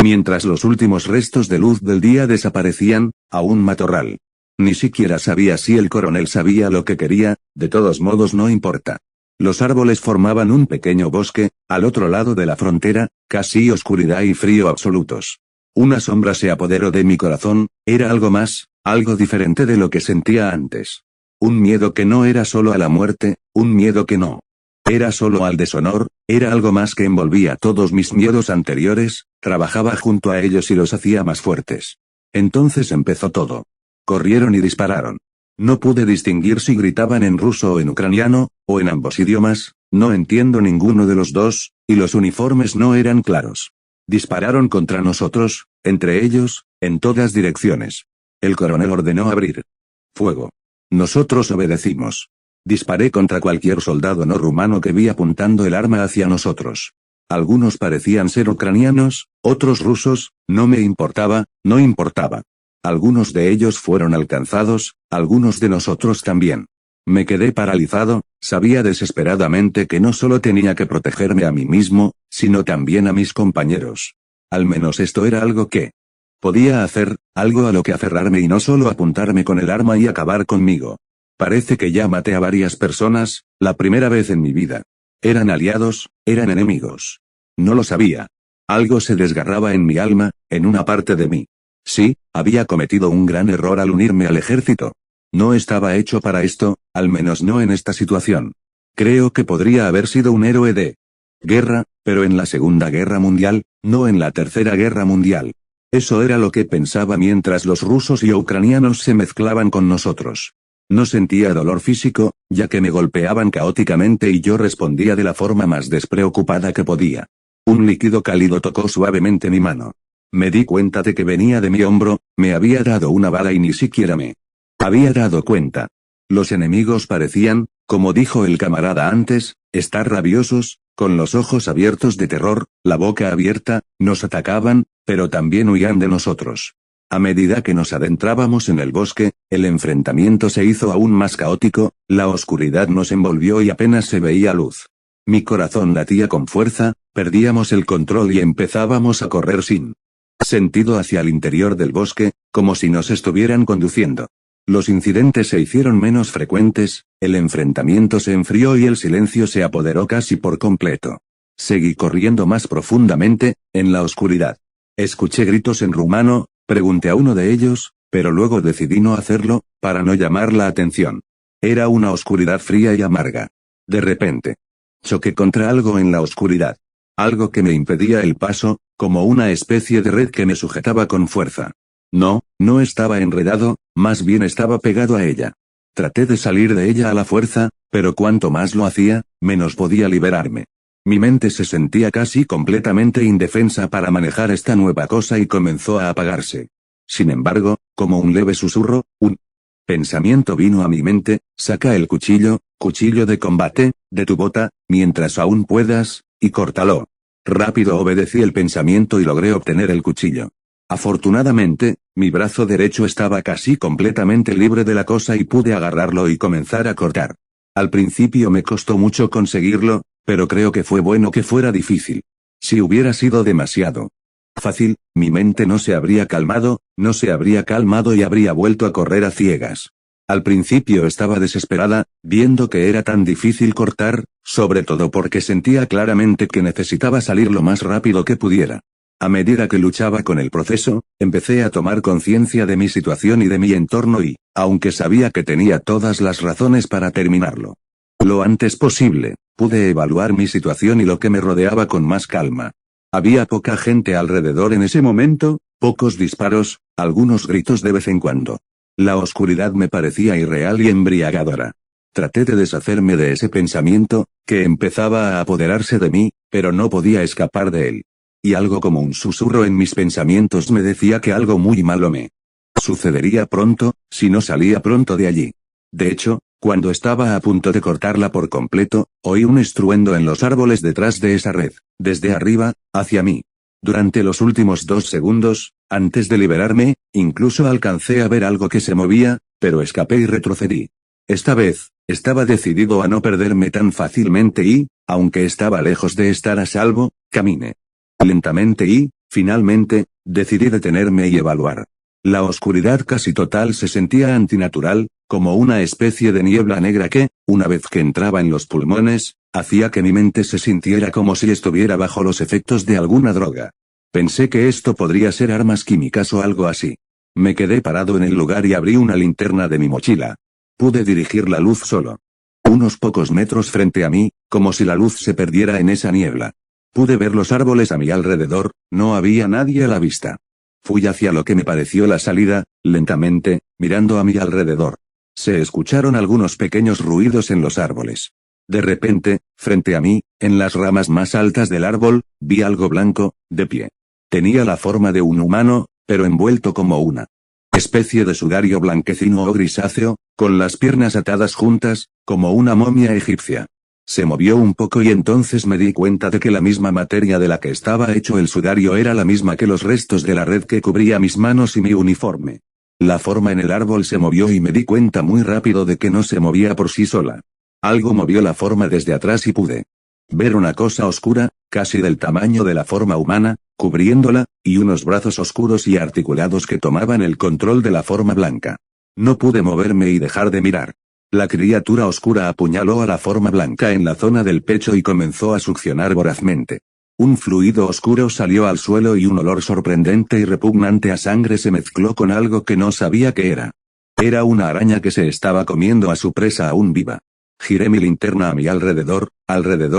Mientras los últimos restos de luz del día desaparecían, a un matorral. Ni siquiera sabía si el coronel sabía lo que quería, de todos modos no importa. Los árboles formaban un pequeño bosque, al otro lado de la frontera, casi oscuridad y frío absolutos. Una sombra se apoderó de mi corazón, era algo más, algo diferente de lo que sentía antes. Un miedo que no era solo a la muerte, un miedo que no era solo al deshonor, era algo más que envolvía todos mis miedos anteriores, trabajaba junto a ellos y los hacía más fuertes. Entonces empezó todo. Corrieron y dispararon. No pude distinguir si gritaban en ruso o en ucraniano, o en ambos idiomas, no entiendo ninguno de los dos, y los uniformes no eran claros. Dispararon contra nosotros, entre ellos, en todas direcciones. El coronel ordenó abrir fuego. Nosotros obedecimos. Disparé contra cualquier soldado no rumano que vi apuntando el arma hacia nosotros. Algunos parecían ser ucranianos, otros rusos, no me importaba, no importaba. Algunos de ellos fueron alcanzados, algunos de nosotros también. Me quedé paralizado, sabía desesperadamente que no solo tenía que protegerme a mí mismo, sino también a mis compañeros. Al menos esto era algo que podía hacer, algo a lo que aferrarme y no solo apuntarme con el arma y acabar conmigo. Parece que ya maté a varias personas, la primera vez en mi vida. Eran aliados, eran enemigos. No lo sabía. Algo se desgarraba en mi alma, en una parte de mí. Sí, había cometido un gran error al unirme al ejército. No estaba hecho para esto, al menos no en esta situación. Creo que podría haber sido un héroe de guerra, pero en la Segunda Guerra Mundial, no en la Tercera Guerra Mundial. Eso era lo que pensaba mientras los rusos y ucranianos se mezclaban con nosotros. No sentía dolor físico, ya que me golpeaban caóticamente y yo respondía de la forma más despreocupada que podía. Un líquido cálido tocó suavemente mi mano. Me di cuenta de que venía de mi hombro, me había dado una bala y ni siquiera me había dado cuenta. Los enemigos parecían, como dijo el camarada antes, estar rabiosos, con los ojos abiertos de terror, la boca abierta, nos atacaban, pero también huían de nosotros. A medida que nos adentrábamos en el bosque, el enfrentamiento se hizo aún más caótico, la oscuridad nos envolvió y apenas se veía luz. Mi corazón latía con fuerza, perdíamos el control y empezábamos a correr sin sentido hacia el interior del bosque, como si nos estuvieran conduciendo. Los incidentes se hicieron menos frecuentes, el enfrentamiento se enfrió y el silencio se apoderó casi por completo. Seguí corriendo más profundamente, en la oscuridad. Escuché gritos en rumano, pregunté a uno de ellos, pero luego decidí no hacerlo, para no llamar la atención. Era una oscuridad fría y amarga. De repente, choqué contra algo en la oscuridad. Algo que me impedía el paso, como una especie de red que me sujetaba con fuerza. No estaba enredado, más bien estaba pegado a ella. Traté de salir de ella a la fuerza, pero cuanto más lo hacía, menos podía liberarme. Mi mente se sentía casi completamente indefensa para manejar esta nueva cosa y comenzó a apagarse. Sin embargo, como un leve susurro, un pensamiento vino a mi mente: saca el cuchillo de combate, de tu bota, mientras aún puedas, y córtalo. Rápido obedecí el pensamiento y logré obtener el cuchillo. Afortunadamente, mi brazo derecho estaba casi completamente libre de la cosa y pude agarrarlo y comenzar a cortar. Al principio me costó mucho conseguirlo, pero creo que fue bueno que fuera difícil. Si hubiera sido demasiado fácil, mi mente no se habría calmado y habría vuelto a correr a ciegas. Al principio estaba desesperada, viendo que era tan difícil cortar, sobre todo porque sentía claramente que necesitaba salir lo más rápido que pudiera. A medida que luchaba con el proceso, empecé a tomar conciencia de mi situación y de mi entorno y, aunque sabía que tenía todas las razones para terminarlo lo antes posible, pude evaluar mi situación y lo que me rodeaba con más calma. Había poca gente alrededor en ese momento, pocos disparos, algunos gritos de vez en cuando. La oscuridad me parecía irreal y embriagadora. Traté de deshacerme de ese pensamiento, que empezaba a apoderarse de mí, pero no podía escapar de él. Y algo como un susurro en mis pensamientos me decía que algo muy malo me sucedería pronto, si no salía pronto de allí. De hecho, cuando estaba a punto de cortarla por completo, oí un estruendo en los árboles detrás de esa red, desde arriba, hacia mí. Durante los últimos 2 segundos, antes de liberarme, incluso alcancé a ver algo que se movía, pero escapé y retrocedí. Esta vez, estaba decidido a no perderme tan fácilmente y, aunque estaba lejos de estar a salvo, caminé lentamente y, finalmente, decidí detenerme y evaluar. La oscuridad casi total se sentía antinatural, como una especie de niebla negra que, una vez que entraba en los pulmones, hacía que mi mente se sintiera como si estuviera bajo los efectos de alguna droga. Pensé que esto podría ser armas químicas o algo así. Me quedé parado en el lugar y abrí una linterna de mi mochila. Pude dirigir la luz solo unos pocos metros frente a mí, como si la luz se perdiera en esa niebla. Pude ver los árboles a mi alrededor, no había nadie a la vista. Fui hacia lo que me pareció la salida, lentamente, mirando a mi alrededor. Se escucharon algunos pequeños ruidos en los árboles. De repente, frente a mí, en las ramas más altas del árbol, vi algo blanco, de pie. Tenía la forma de un humano, pero envuelto como una especie de sudario blanquecino o grisáceo, con las piernas atadas juntas, como una momia egipcia. Se movió un poco y entonces me di cuenta de que la misma materia de la que estaba hecho el sudario era la misma que los restos de la red que cubría mis manos y mi uniforme. La forma en el árbol se movió y me di cuenta muy rápido de que no se movía por sí sola. Algo movió la forma desde atrás y pude ver una cosa oscura, casi del tamaño de la forma humana, cubriéndola, y unos brazos oscuros y articulados que tomaban el control de la forma blanca. No pude moverme y dejar de mirar. La criatura oscura apuñaló a la forma blanca en la zona del pecho y comenzó a succionar vorazmente. Un fluido oscuro salió al suelo y un olor sorprendente y repugnante a sangre se mezcló con algo que no sabía qué era. Era una araña que se estaba comiendo a su presa aún viva. Giré mi linterna a mi alrededor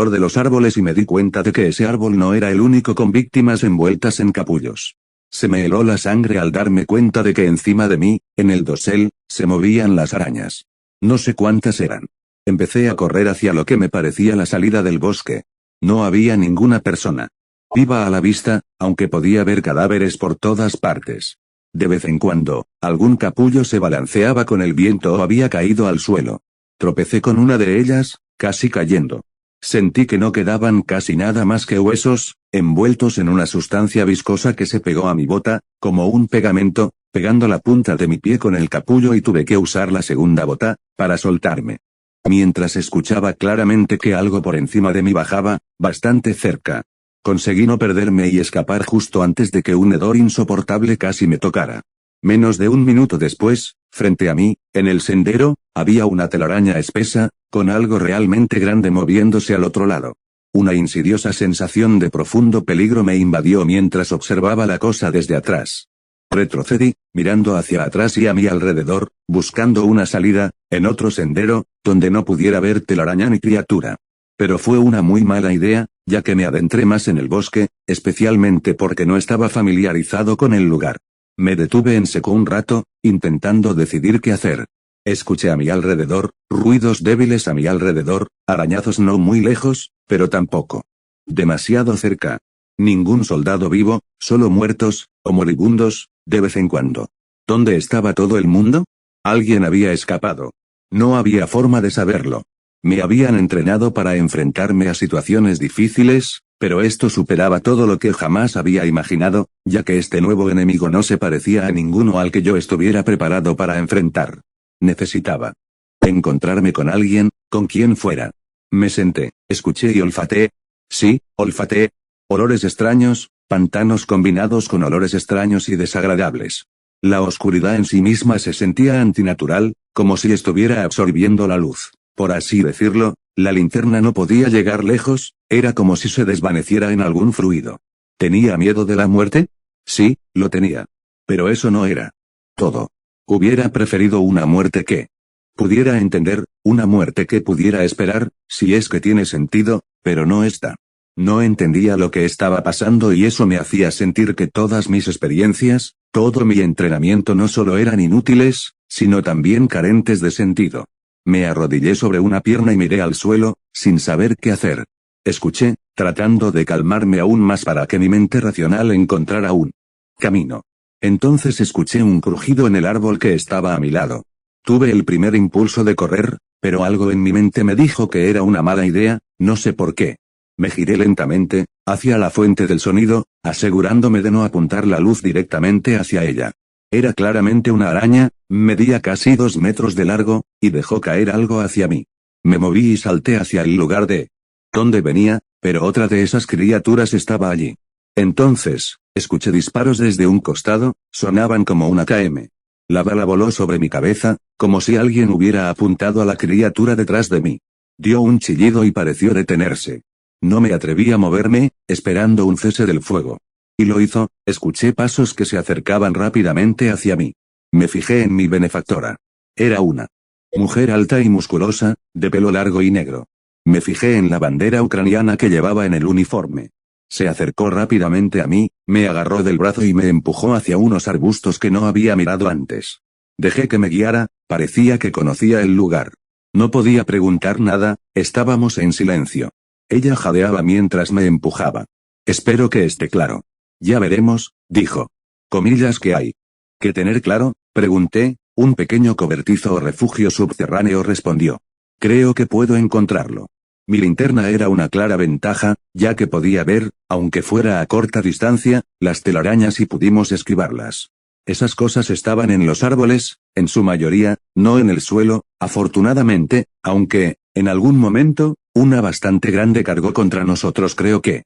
de los árboles y me di cuenta de que ese árbol no era el único con víctimas envueltas en capullos. Se me heló la sangre al darme cuenta de que encima de mí, en el dosel, se movían las arañas. No sé cuántas eran. Empecé a correr hacia lo que me parecía la salida del bosque. No había ninguna persona viva a la vista, aunque podía ver cadáveres por todas partes. De vez en cuando, algún capullo se balanceaba con el viento o había caído al suelo. Tropecé con una de ellas, casi cayendo. Sentí que no quedaban casi nada más que huesos, envueltos en una sustancia viscosa que se pegó a mi bota, como un pegamento, pegando la punta de mi pie con el capullo y tuve que usar la segunda bota, para soltarme. Mientras escuchaba claramente que algo por encima de mí bajaba, bastante cerca. Conseguí no perderme y escapar justo antes de que un hedor insoportable casi me tocara. Menos de un minuto después, frente a mí, en el sendero, había una telaraña espesa, con algo realmente grande moviéndose al otro lado. Una insidiosa sensación de profundo peligro me invadió mientras observaba la cosa desde atrás. Retrocedí, mirando hacia atrás y a mi alrededor, buscando una salida, en otro sendero, donde no pudiera ver telaraña ni criatura. Pero fue una muy mala idea, ya que me adentré más en el bosque, especialmente porque no estaba familiarizado con el lugar. Me detuve en seco un rato, intentando decidir qué hacer. Escuché a mi alrededor, ruidos débiles a mi alrededor, arañazos no muy lejos, pero tampoco demasiado cerca. Ningún soldado vivo, solo muertos, o moribundos, de vez en cuando. ¿Dónde estaba todo el mundo? Alguien había escapado. No había forma de saberlo. Me habían entrenado para enfrentarme a situaciones difíciles, pero esto superaba todo lo que jamás había imaginado, ya que este nuevo enemigo no se parecía a ninguno al que yo estuviera preparado para enfrentar. Necesitaba encontrarme con alguien, con quien fuera. Me senté, escuché y olfateé. Sí, olfateé. Olores extraños, pantanos combinados con olores extraños y desagradables. La oscuridad en sí misma se sentía antinatural, como si estuviera absorbiendo la luz. Por así decirlo, la linterna no podía llegar lejos, era como si se desvaneciera en algún fluido. ¿Tenía miedo de la muerte? Sí, lo tenía. Pero eso no era todo. Hubiera preferido una muerte que pudiera entender, una muerte que pudiera esperar, si es que tiene sentido, pero no está. No entendía lo que estaba pasando y eso me hacía sentir que todas mis experiencias, todo mi entrenamiento no solo eran inútiles, sino también carentes de sentido. Me arrodillé sobre una pierna y miré al suelo, sin saber qué hacer. Escuché, tratando de calmarme aún más para que mi mente racional encontrara un camino. Entonces escuché un crujido en el árbol que estaba a mi lado. Tuve el primer impulso de correr, pero algo en mi mente me dijo que era una mala idea, no sé por qué. Me giré lentamente, hacia la fuente del sonido, asegurándome de no apuntar la luz directamente hacia ella. Era claramente una araña, medía casi 2 metros de largo, y dejó caer algo hacia mí. Me moví y salté hacia el lugar de donde venía, pero otra de esas criaturas estaba allí. Entonces, escuché disparos desde un costado, sonaban como una KM. La bala voló sobre mi cabeza, como si alguien hubiera apuntado a la criatura detrás de mí. Dio un chillido y pareció detenerse. No me atreví a moverme, esperando un cese del fuego. Y lo hizo, escuché pasos que se acercaban rápidamente hacia mí. Me fijé en mi benefactora. Era una mujer alta y musculosa, de pelo largo y negro. Me fijé en la bandera ucraniana que llevaba en el uniforme. Se acercó rápidamente a mí, me agarró del brazo y me empujó hacia unos arbustos que no había mirado antes. Dejé que me guiara, parecía que conocía el lugar. No podía preguntar nada, estábamos en silencio. Ella jadeaba mientras me empujaba. Espero que esté claro. Ya veremos, dijo. Comillas que hay que tener claro, pregunté, un pequeño cobertizo o refugio subterráneo respondió. Creo que puedo encontrarlo. Mi linterna era una clara ventaja, ya que podía ver, aunque fuera a corta distancia, las telarañas y pudimos esquivarlas. Esas cosas estaban en los árboles, en su mayoría, no en el suelo, afortunadamente, aunque, en algún momento, una bastante grande cargó contra nosotros. Creo que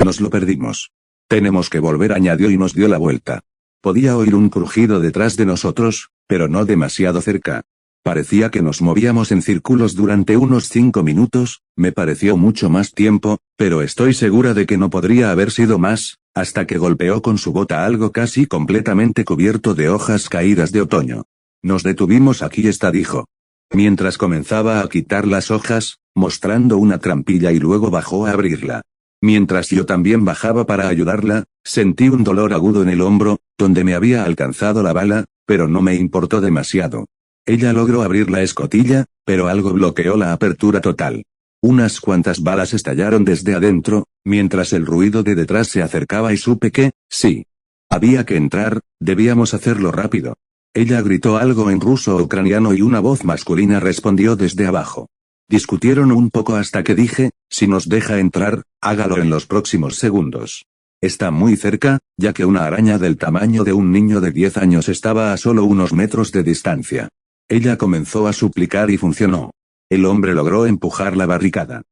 nos lo perdimos. Tenemos que volver, añadió y nos dio la vuelta. Podía oír un crujido detrás de nosotros, pero no demasiado cerca. Parecía que nos movíamos en círculos durante unos 5 minutos, me pareció mucho más tiempo, pero estoy segura de que no podría haber sido más, hasta que golpeó con su bota algo casi completamente cubierto de hojas caídas de otoño. Nos detuvimos. Aquí está, dijo. Mientras comenzaba a quitar las hojas, mostrando una trampilla y luego bajó a abrirla. Mientras yo también bajaba para ayudarla, sentí un dolor agudo en el hombro, donde me había alcanzado la bala, pero no me importó demasiado. Ella logró abrir la escotilla, pero algo bloqueó la apertura total. Unas cuantas balas estallaron desde adentro, mientras el ruido de detrás se acercaba y supe que, sí. Había que entrar, debíamos hacerlo rápido. Ella gritó algo en ruso o ucraniano y una voz masculina respondió desde abajo. Discutieron un poco hasta que dije, si nos deja entrar, hágalo en los próximos segundos. Está muy cerca, ya que una araña del tamaño de un niño de 10 años estaba a solo unos metros de distancia. Ella comenzó a suplicar y funcionó. El hombre logró empujar la barricada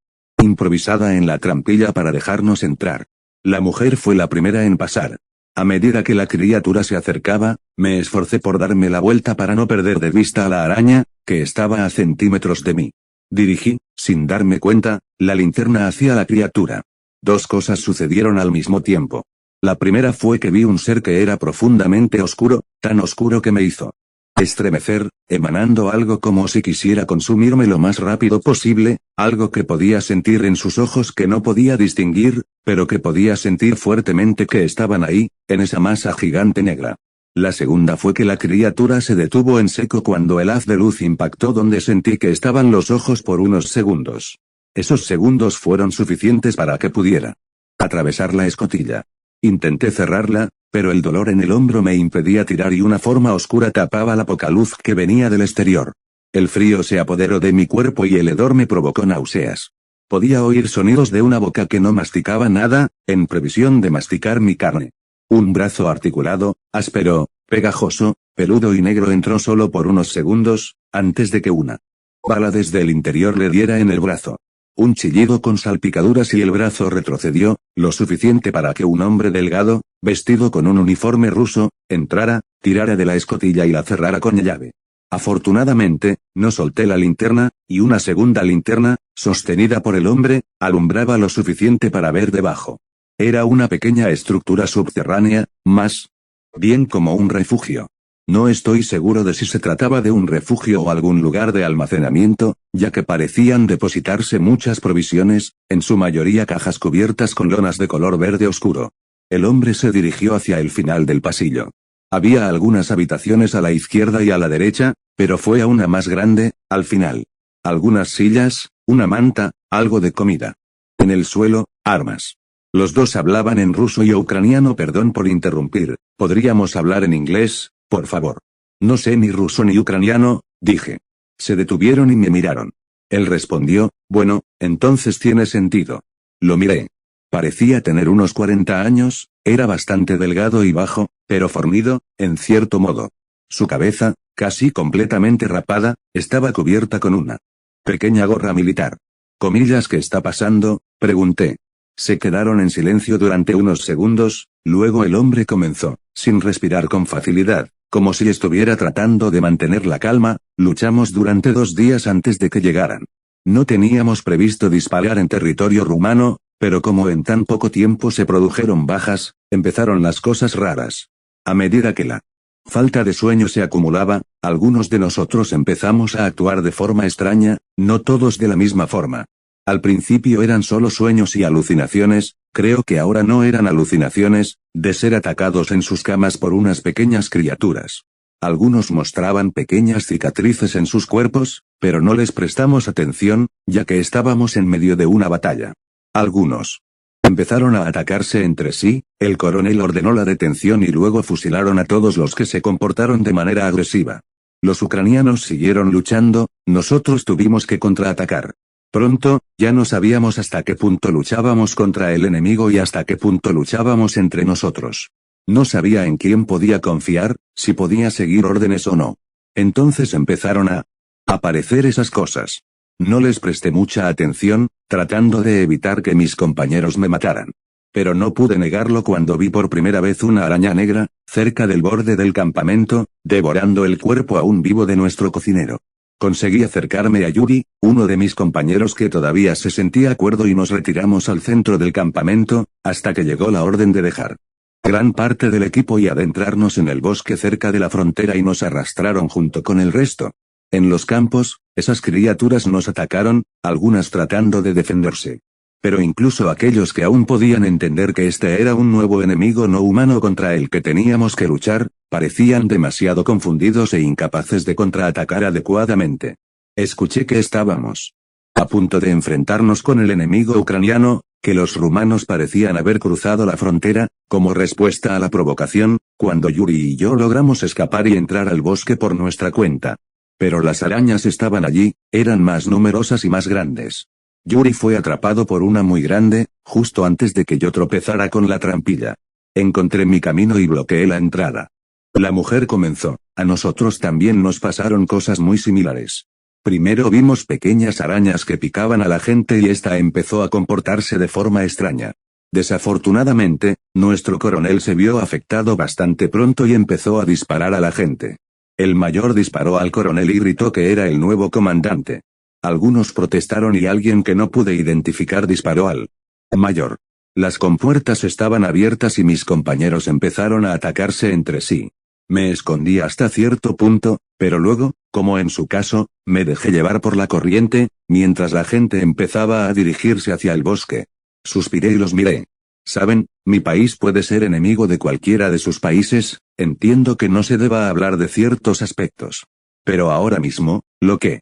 improvisada en la trampilla para dejarnos entrar. La mujer fue la primera en pasar. A medida que la criatura se acercaba, me esforcé por darme la vuelta para no perder de vista a la araña, que estaba a centímetros de mí. Dirigí, sin darme cuenta, la linterna hacia la criatura. Dos cosas sucedieron al mismo tiempo. La primera fue que vi un ser que era profundamente oscuro, tan oscuro que me hizo estremecer, emanando algo como si quisiera consumirme lo más rápido posible, algo que podía sentir en sus ojos que no podía distinguir, pero que podía sentir fuertemente que estaban ahí, en esa masa gigante negra. La segunda fue que la criatura se detuvo en seco cuando el haz de luz impactó donde sentí que estaban los ojos por unos segundos. Esos segundos fueron suficientes para que pudiera atravesar la escotilla. Intenté cerrarla, pero el dolor en el hombro me impedía tirar y una forma oscura tapaba la poca luz que venía del exterior. El frío se apoderó de mi cuerpo y el hedor me provocó náuseas. Podía oír sonidos de una boca que no masticaba nada, en previsión de masticar mi carne. Un brazo articulado, áspero, pegajoso, peludo y negro entró solo por unos segundos, antes de que una bala desde el interior le diera en el brazo. Un chillido con salpicaduras y el brazo retrocedió, lo suficiente para que un hombre delgado, vestido con un uniforme ruso, entrara, tirara de la escotilla y la cerrara con llave. Afortunadamente, no solté la linterna, y una segunda linterna, sostenida por el hombre, alumbraba lo suficiente para ver debajo. Era una pequeña estructura subterránea, más bien como un refugio. No estoy seguro de si se trataba de un refugio o algún lugar de almacenamiento, ya que parecían depositarse muchas provisiones, en su mayoría cajas cubiertas con lonas de color verde oscuro. El hombre se dirigió hacia el final del pasillo. Había algunas habitaciones a la izquierda y a la derecha, pero fue a una más grande, al final. Algunas sillas, una manta, algo de comida. En el suelo, armas. Los dos hablaban en ruso y ucraniano. Perdón por interrumpir, ¿podríamos hablar en inglés, por favor? No sé ni ruso ni ucraniano, dije. Se detuvieron y me miraron. Él respondió, bueno, entonces tiene sentido. Lo miré. Parecía tener unos 40 años, era bastante delgado y bajo, pero fornido, en cierto modo. Su cabeza, casi completamente rapada, estaba cubierta con una pequeña gorra militar. ¿Comillas qué está pasando?, pregunté. Se quedaron en silencio durante unos segundos, luego el hombre comenzó, sin respirar con facilidad, como si estuviera tratando de mantener la calma, luchamos durante 2 días antes de que llegaran. No teníamos previsto disparar en territorio rumano, pero como en tan poco tiempo se produjeron bajas, empezaron las cosas raras. A medida que la falta de sueño se acumulaba, algunos de nosotros empezamos a actuar de forma extraña, no todos de la misma forma. Al principio eran solo sueños y alucinaciones, creo que ahora no eran alucinaciones, de ser atacados en sus camas por unas pequeñas criaturas. Algunos mostraban pequeñas cicatrices en sus cuerpos, pero no les prestamos atención, ya que estábamos en medio de una batalla. Algunos empezaron a atacarse entre sí, el coronel ordenó la detención y luego fusilaron a todos los que se comportaron de manera agresiva. Los ucranianos siguieron luchando, nosotros tuvimos que contraatacar. Pronto, ya no sabíamos hasta qué punto luchábamos contra el enemigo y hasta qué punto luchábamos entre nosotros. No sabía en quién podía confiar, si podía seguir órdenes o no. Entonces empezaron a aparecer esas cosas. No les presté mucha atención, tratando de evitar que mis compañeros me mataran. Pero no pude negarlo cuando vi por primera vez una araña negra, cerca del borde del campamento, devorando el cuerpo aún vivo de nuestro cocinero. Conseguí acercarme a Yuri, uno de mis compañeros que todavía se sentía cuerdo y nos retiramos al centro del campamento, hasta que llegó la orden de dejar gran parte del equipo y adentrarnos en el bosque cerca de la frontera y nos arrastraron junto con el resto. En los campos, esas criaturas nos atacaron, algunas tratando de defenderse. Pero incluso aquellos que aún podían entender que este era un nuevo enemigo no humano contra el que teníamos que luchar, parecían demasiado confundidos e incapaces de contraatacar adecuadamente. Escuché que estábamos a punto de enfrentarnos con el enemigo ucraniano, que los rumanos parecían haber cruzado la frontera, como respuesta a la provocación, cuando Yuri y yo logramos escapar y entrar al bosque por nuestra cuenta. Pero las arañas estaban allí, eran más numerosas y más grandes. Yuri fue atrapado por una muy grande, justo antes de que yo tropezara con la trampilla. Encontré mi camino y bloqueé la entrada. La mujer comenzó: a nosotros también nos pasaron cosas muy similares. Primero vimos pequeñas arañas que picaban a la gente y esta empezó a comportarse de forma extraña. Desafortunadamente, nuestro coronel se vio afectado bastante pronto y empezó a disparar a la gente. El mayor disparó al coronel y gritó que era el nuevo comandante. Algunos protestaron y alguien que no pude identificar disparó al mayor. Las compuertas estaban abiertas y mis compañeros empezaron a atacarse entre sí. Me escondí hasta cierto punto, pero luego, como en su caso, me dejé llevar por la corriente, mientras la gente empezaba a dirigirse hacia el bosque. Suspiré y los miré. Saben, mi país puede ser enemigo de cualquiera de sus países, entiendo que no se deba hablar de ciertos aspectos. Pero ahora mismo, lo que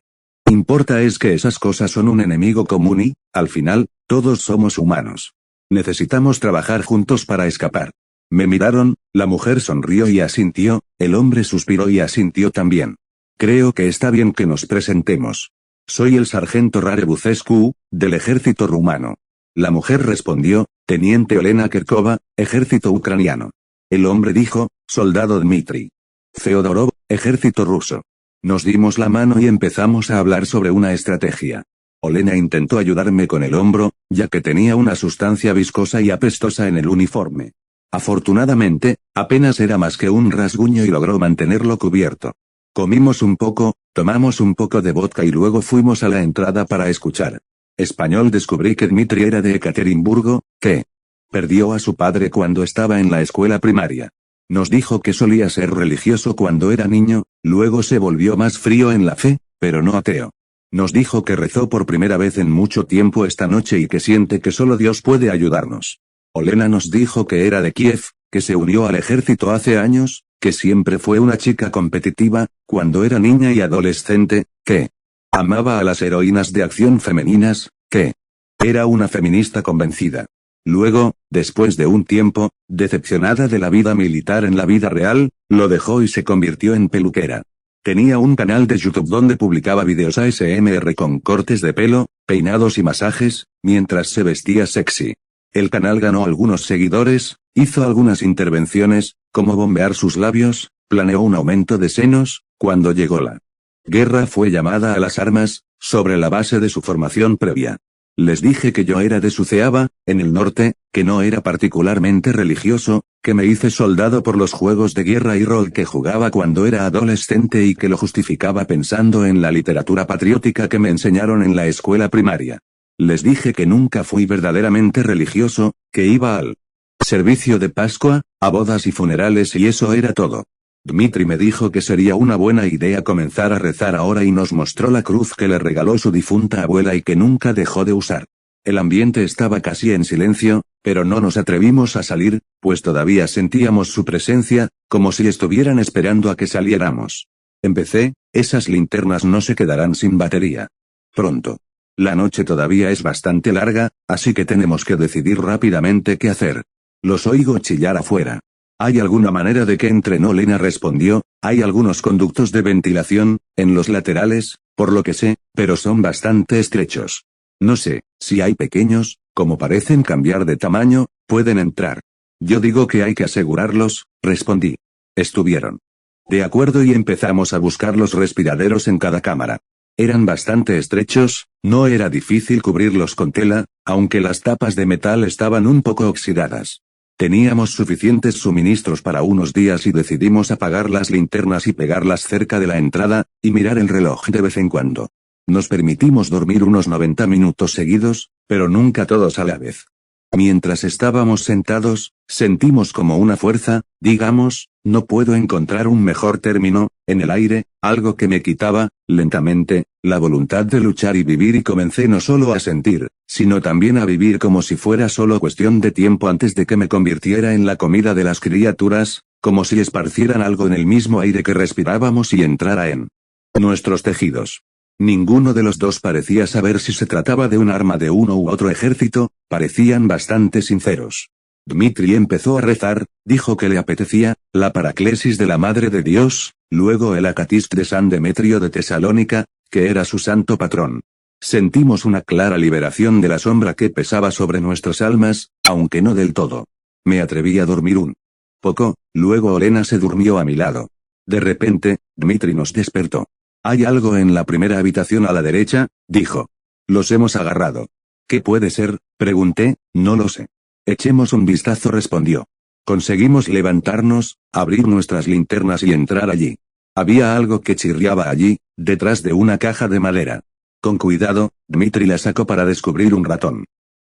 importa es que esas cosas son un enemigo común y, al final, todos somos humanos. Necesitamos trabajar juntos para escapar. Me miraron, la mujer sonrió y asintió, el hombre suspiró y asintió también. Creo que está bien que nos presentemos. Soy el sargento Rare Bucescu, del ejército rumano. La mujer respondió: Teniente Olena Kerkova, ejército ucraniano. El hombre dijo: Soldado Dmitri Feodorov, ejército ruso. Nos dimos la mano y empezamos a hablar sobre una estrategia. Olena intentó ayudarme con el hombro, ya que tenía una sustancia viscosa y apestosa en el uniforme. Afortunadamente, apenas era más que un rasguño y logró mantenerlo cubierto. Comimos un poco, tomamos un poco de vodka y luego fuimos a la entrada para escuchar. Español. Descubrí que Dmitri era de Ekaterimburgo, que perdió a su padre cuando estaba en la escuela primaria. Nos dijo que solía ser religioso cuando era niño, luego se volvió más frío en la fe, pero no ateo. Nos dijo que rezó por primera vez en mucho tiempo esta noche y que siente que solo Dios puede ayudarnos. Olena nos dijo que era de Kiev, que se unió al ejército hace años, que siempre fue una chica competitiva, cuando era niña y adolescente, que amaba a las heroínas de acción femeninas, que era una feminista convencida. Luego, después de un tiempo, decepcionada de la vida militar en la vida real, lo dejó y se convirtió en peluquera. Tenía un canal de YouTube donde publicaba videos ASMR con cortes de pelo, peinados y masajes, mientras se vestía sexy. El canal ganó algunos seguidores, hizo algunas intervenciones, como bombear sus labios, planeó un aumento de senos, cuando llegó la guerra fue llamada a las armas, sobre la base de su formación previa. Les dije que yo era de Suceava, en el norte, que no era particularmente religioso, que me hice soldado por los juegos de guerra y rol que jugaba cuando era adolescente y que lo justificaba pensando en la literatura patriótica que me enseñaron en la escuela primaria. Les dije que nunca fui verdaderamente religioso, que iba al servicio de Pascua, a bodas y funerales y eso era todo. Dmitri me dijo que sería una buena idea comenzar a rezar ahora y nos mostró la cruz que le regaló su difunta abuela y que nunca dejó de usar. El ambiente estaba casi en silencio, pero no nos atrevimos a salir, pues todavía sentíamos su presencia, como si estuvieran esperando a que saliéramos. Empecé: esas linternas no se quedarán sin batería pronto. La noche todavía es bastante larga, así que tenemos que decidir rápidamente qué hacer. Los oigo chillar afuera. ¿Hay alguna manera de que entre? No, Lena respondió, hay algunos conductos de ventilación, en los laterales, por lo que sé, pero son bastante estrechos. No sé, si hay pequeños, como parecen cambiar de tamaño, pueden entrar. Yo digo que hay que asegurarlos, respondí. Estuvieron de acuerdo y empezamos a buscar los respiraderos en cada cámara. Eran bastante estrechos, no era difícil cubrirlos con tela, aunque las tapas de metal estaban un poco oxidadas. Teníamos suficientes suministros para unos días y decidimos apagar las linternas y pegarlas cerca de la entrada, y mirar el reloj de vez en cuando. Nos permitimos dormir unos 90 minutos seguidos, pero nunca todos a la vez. Mientras estábamos sentados, sentimos como una fuerza, digamos, no puedo encontrar un mejor término, en el aire, algo que me quitaba, lentamente, la voluntad de luchar y vivir y comencé no solo a sentir, sino también a vivir como si fuera solo cuestión de tiempo antes de que me convirtiera en la comida de las criaturas, como si esparcieran algo en el mismo aire que respirábamos y entrara en nuestros tejidos. Ninguno de los dos parecía saber si se trataba de un arma de uno u otro ejército, parecían bastante sinceros. Dmitri empezó a rezar, dijo que le apetecía, la paraclesis de la Madre de Dios, luego el Acatist de San Demetrio de Tesalónica, que era su santo patrón. Sentimos una clara liberación de la sombra que pesaba sobre nuestras almas, aunque no del todo. Me atreví a dormir un poco, luego Olena se durmió a mi lado. De repente, Dmitri nos despertó. «Hay algo en la primera habitación a la derecha», dijo. «Los hemos agarrado». «¿Qué puede ser?», pregunté. «No lo sé». «Echemos un vistazo», respondió. Conseguimos levantarnos, abrir nuestras linternas y entrar allí. Había algo que chirriaba allí, detrás de una caja de madera. Con cuidado, Dmitri la sacó para descubrir un ratón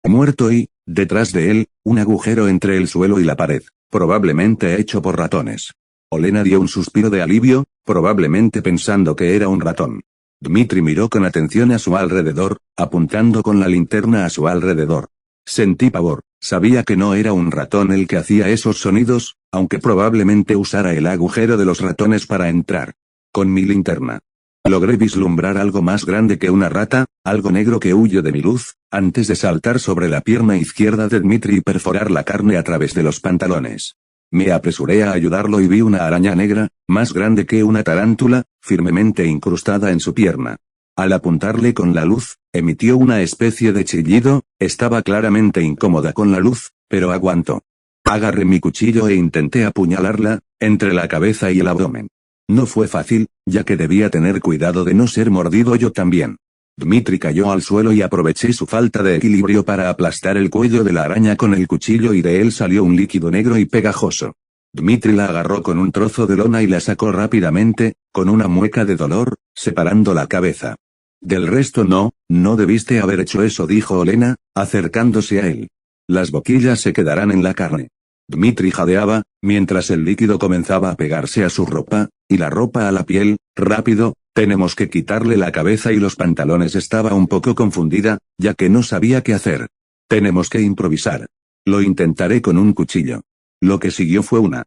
muerto y, detrás de él, un agujero entre el suelo y la pared, probablemente hecho por ratones. Olena dio un suspiro de alivio, probablemente pensando que era un ratón. Dmitri miró con atención a su alrededor, apuntando con la linterna a su alrededor. Sentí pavor, sabía que no era un ratón el que hacía esos sonidos, aunque probablemente usara el agujero de los ratones para entrar. Con mi linterna logré vislumbrar algo más grande que una rata, algo negro que huyó de mi luz, antes de saltar sobre la pierna izquierda de Dmitri y perforar la carne a través de los pantalones. Me apresuré a ayudarlo y vi una araña negra, más grande que una tarántula, firmemente incrustada en su pierna. Al apuntarle con la luz, emitió una especie de chillido, estaba claramente incómoda con la luz, pero aguantó. Agarré mi cuchillo e intenté apuñalarla, entre la cabeza y el abdomen. No fue fácil, ya que debía tener cuidado de no ser mordido yo también. Dmitri cayó al suelo y aproveché su falta de equilibrio para aplastar el cuello de la araña con el cuchillo y de él salió un líquido negro y pegajoso. Dmitri la agarró con un trozo de lona y la sacó rápidamente, con una mueca de dolor, separando la cabeza. Del resto no debiste haber hecho eso, dijo Olena, acercándose a él. Las boquillas se quedarán en la carne. Dmitri jadeaba, mientras el líquido comenzaba a pegarse a su ropa, y la ropa a la piel. Rápido, tenemos que quitarle la cabeza y los pantalones. Estaba un poco confundida, ya que no sabía qué hacer. Tenemos que improvisar. Lo intentaré con un cuchillo. Lo que siguió fue una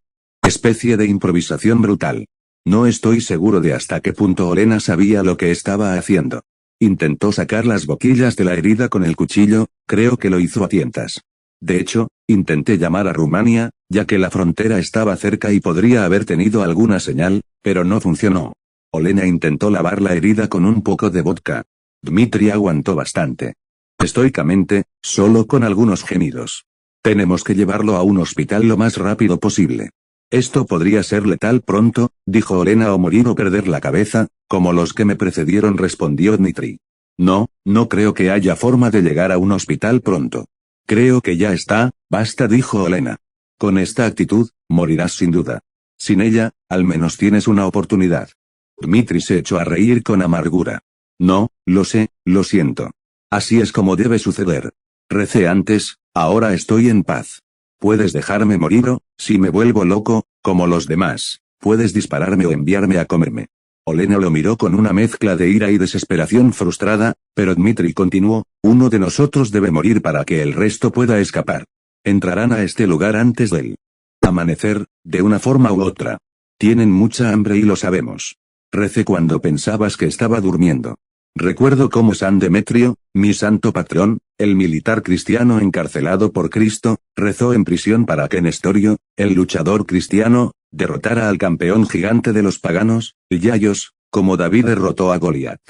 especie de improvisación brutal. No estoy seguro de hasta qué punto Olena sabía lo que estaba haciendo. Intentó sacar las boquillas de la herida con el cuchillo, creo que lo hizo a tientas. De hecho, intenté llamar a Rumania, ya que la frontera estaba cerca y podría haber tenido alguna señal, pero no funcionó. Olena intentó lavar la herida con un poco de vodka. Dmitri aguantó bastante. Estoicamente, solo con algunos gemidos. Tenemos que llevarlo a un hospital lo más rápido posible. Esto podría ser letal pronto, dijo Olena, o morir o perder la cabeza, como los que me precedieron, respondió Dmitri. No creo que haya forma de llegar a un hospital pronto. Creo que ya está, basta, dijo Olena. Con esta actitud, morirás sin duda. Sin ella, al menos tienes una oportunidad. Dmitri se echó a reír con amargura. No, lo sé, lo siento. Así es como debe suceder. Recé antes, ahora estoy en paz. Puedes dejarme morir o, si me vuelvo loco, como los demás, puedes dispararme o enviarme a comerme. Olena lo miró con una mezcla de ira y desesperación frustrada, pero Dmitri continuó, uno de nosotros debe morir para que el resto pueda escapar. Entrarán a este lugar antes del amanecer, de una forma u otra. Tienen mucha hambre y lo sabemos. Recé cuando pensabas que estaba durmiendo. Recuerdo cómo San Demetrio, mi santo patrón, el militar cristiano encarcelado por Cristo, rezó en prisión para que Nestorio, el luchador cristiano, derrotara al campeón gigante de los paganos, Yayos, como David derrotó a Goliat.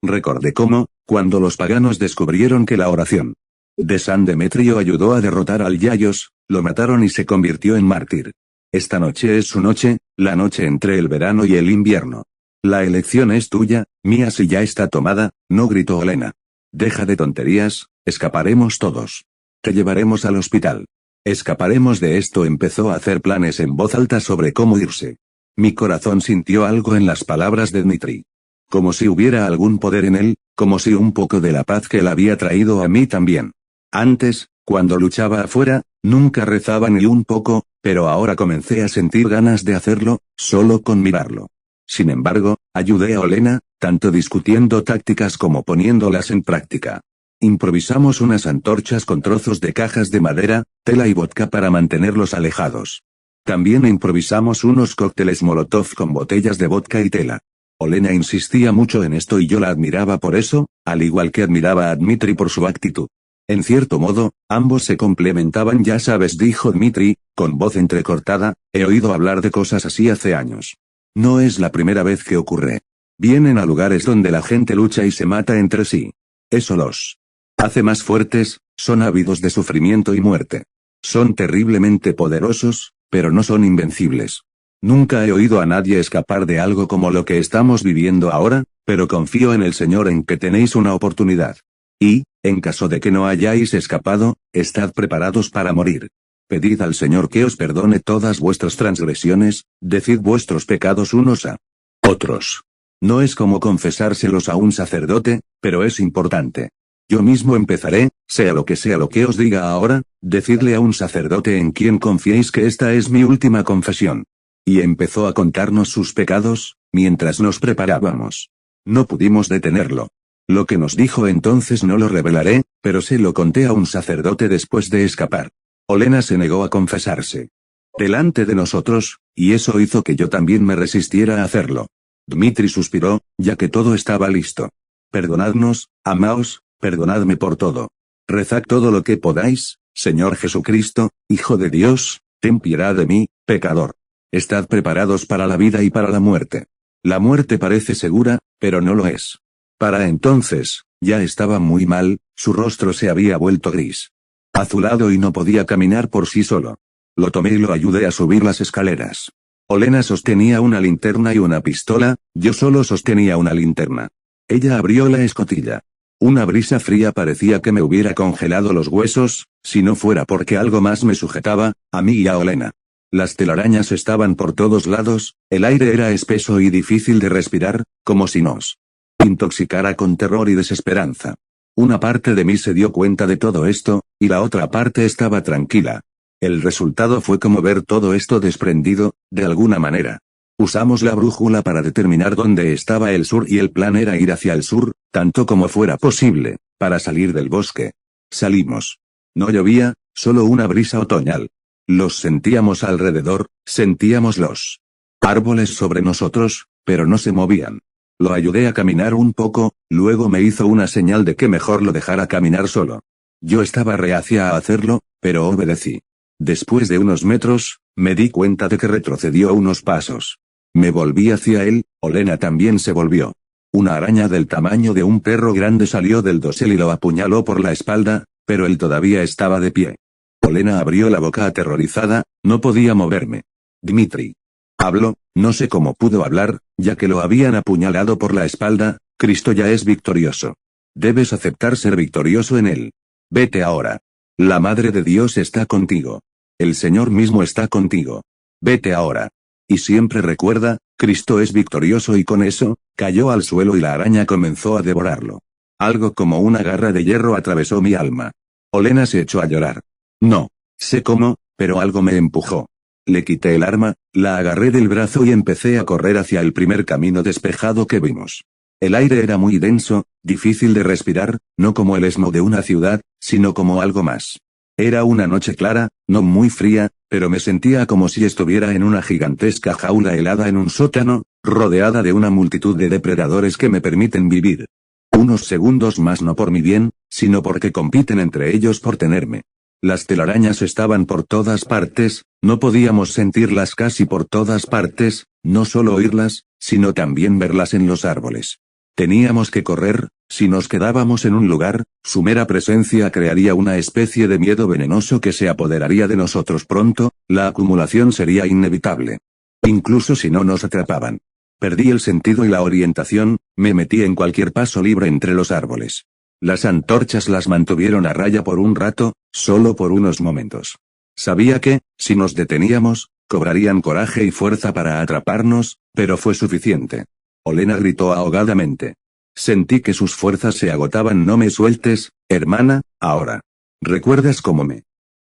Recordé cómo, cuando los paganos descubrieron que la oración de San Demetrio ayudó a derrotar al Yayos, lo mataron y se convirtió en mártir. Esta noche es su noche, la noche entre el verano y el invierno. La elección es tuya, mía si ya está tomada, no, gritó Olena. Deja de tonterías, escaparemos todos. Te llevaremos al hospital. Escaparemos de esto. Empezó a hacer planes en voz alta sobre cómo irse. Mi corazón sintió algo en las palabras de Dmitri. Como si hubiera algún poder en él, como si un poco de la paz que él había traído a mí también. Antes, Cuando luchaba afuera, nunca rezaba ni un poco, pero ahora comencé a sentir ganas de hacerlo, solo con mirarlo. Sin embargo, ayudé a Olena, tanto discutiendo tácticas como poniéndolas en práctica. Improvisamos unas antorchas con trozos de cajas de madera, tela y vodka para mantenerlos alejados. También improvisamos unos cócteles Molotov con botellas de vodka y tela. Olena insistía mucho en esto y yo la admiraba por eso, al igual que admiraba a Dmitri por su actitud. En cierto modo, ambos se complementaban. Ya sabes, dijo Dmitri, con voz entrecortada, he oído hablar de cosas así hace años. No es la primera vez que ocurre. Vienen a lugares donde la gente lucha y se mata entre sí. Eso los hace más fuertes, son ávidos de sufrimiento y muerte. Son terriblemente poderosos, pero no son invencibles. Nunca he oído a nadie escapar de algo como lo que estamos viviendo ahora, pero confío en el Señor en que tenéis una oportunidad. Y, en caso de que no hayáis escapado, estad preparados para morir. Pedid al Señor que os perdone todas vuestras transgresiones, decid vuestros pecados unos a otros. No es como confesárselos a un sacerdote, pero es importante. Yo mismo empezaré, sea lo que os diga ahora, decidle a un sacerdote en quien confiéis que esta es mi última confesión. Y empezó a contarnos sus pecados, mientras nos preparábamos. No pudimos detenerlo. Lo que nos dijo entonces no lo revelaré, pero se lo conté a un sacerdote después de escapar. Olena se negó a confesarse delante de nosotros, y eso hizo que yo también me resistiera a hacerlo. Dmitri suspiró, ya que todo estaba listo. Perdonadnos, amaos, perdonadme por todo. Rezad todo lo que podáis, Señor Jesucristo, Hijo de Dios, ten piedad de mí, pecador. Estad preparados para la vida y para la muerte. La muerte parece segura, pero no lo es. Para entonces, ya estaba muy mal, su rostro se había vuelto gris, azulado y no podía caminar por sí solo. Lo tomé y lo ayudé a subir las escaleras. Olena sostenía una linterna y una pistola, yo solo sostenía una linterna. Ella abrió la escotilla. Una brisa fría parecía que me hubiera congelado los huesos, si no fuera porque algo más me sujetaba, a mí y a Olena. Las telarañas estaban por todos lados, el aire era espeso y difícil de respirar, como si nos intoxicara con terror y desesperanza. Una parte de mí se dio cuenta de todo esto, y la otra parte estaba tranquila. El resultado fue como ver todo esto desprendido, de alguna manera. Usamos la brújula para determinar dónde estaba el sur y el plan era ir hacia el sur, tanto como fuera posible, para salir del bosque. Salimos. No llovía, solo una brisa otoñal. Los sentíamos alrededor, sentíamos los árboles sobre nosotros, pero no se movían. Lo ayudé a caminar un poco, luego me hizo una señal de que mejor lo dejara caminar solo. Yo estaba reacia a hacerlo, pero obedecí. Después de unos metros, me di cuenta de que retrocedió unos pasos. Me volví hacia él, Olena también se volvió. Una araña del tamaño de un perro grande salió del dosel y lo apuñaló por la espalda, pero él todavía estaba de pie. Olena abrió la boca aterrorizada, no podía moverme. Dmitri habló, no sé cómo pudo hablar, ya que lo habían apuñalado por la espalda. Cristo ya es victorioso. Debes aceptar ser victorioso en él. Vete ahora. La Madre de Dios está contigo. El Señor mismo está contigo. Vete ahora. Y siempre recuerda, Cristo es victorioso. Y con eso, cayó al suelo y la araña comenzó a devorarlo. Algo como una garra de hierro atravesó mi alma. Olena se echó a llorar. No sé cómo, pero algo me empujó. Le quité el arma, la agarré del brazo y empecé a correr hacia el primer camino despejado que vimos. El aire era muy denso, difícil de respirar, no como el smog de una ciudad, sino como algo más. Era una noche clara, no muy fría, pero me sentía como si estuviera en una gigantesca jaula helada en un sótano, rodeada de una multitud de depredadores que me permiten vivir unos segundos más, no por mi bien, sino porque compiten entre ellos por tenerme. Las telarañas estaban por todas partes, no podíamos sentirlas casi por todas partes, no solo oírlas, sino también verlas en los árboles. Teníamos que correr, si nos quedábamos en un lugar, su mera presencia crearía una especie de miedo venenoso que se apoderaría de nosotros pronto, la acumulación sería inevitable. Incluso si no nos atrapaban. Perdí el sentido y la orientación, me metí en cualquier paso libre entre los árboles. Las antorchas las mantuvieron a raya por un rato, solo por unos momentos. Sabía que, si nos deteníamos, cobrarían coraje y fuerza para atraparnos, pero fue suficiente. Olena gritó ahogadamente. Sentí que sus fuerzas se agotaban. No me sueltes, hermana, ahora. ¿Recuerdas cómo me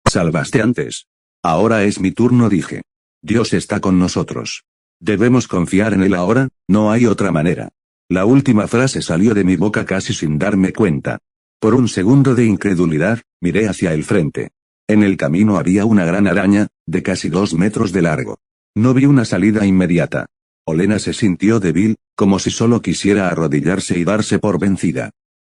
salvaste antes? Ahora es mi turno, dije. Dios está con nosotros. Debemos confiar en Él ahora, no hay otra manera. La última frase salió de mi boca casi sin darme cuenta. Por un segundo de incredulidad, miré hacia el frente. En el camino había una gran araña, de casi 2 metros de largo. No vi una salida inmediata. Olena se sintió débil, como si solo quisiera arrodillarse y darse por vencida.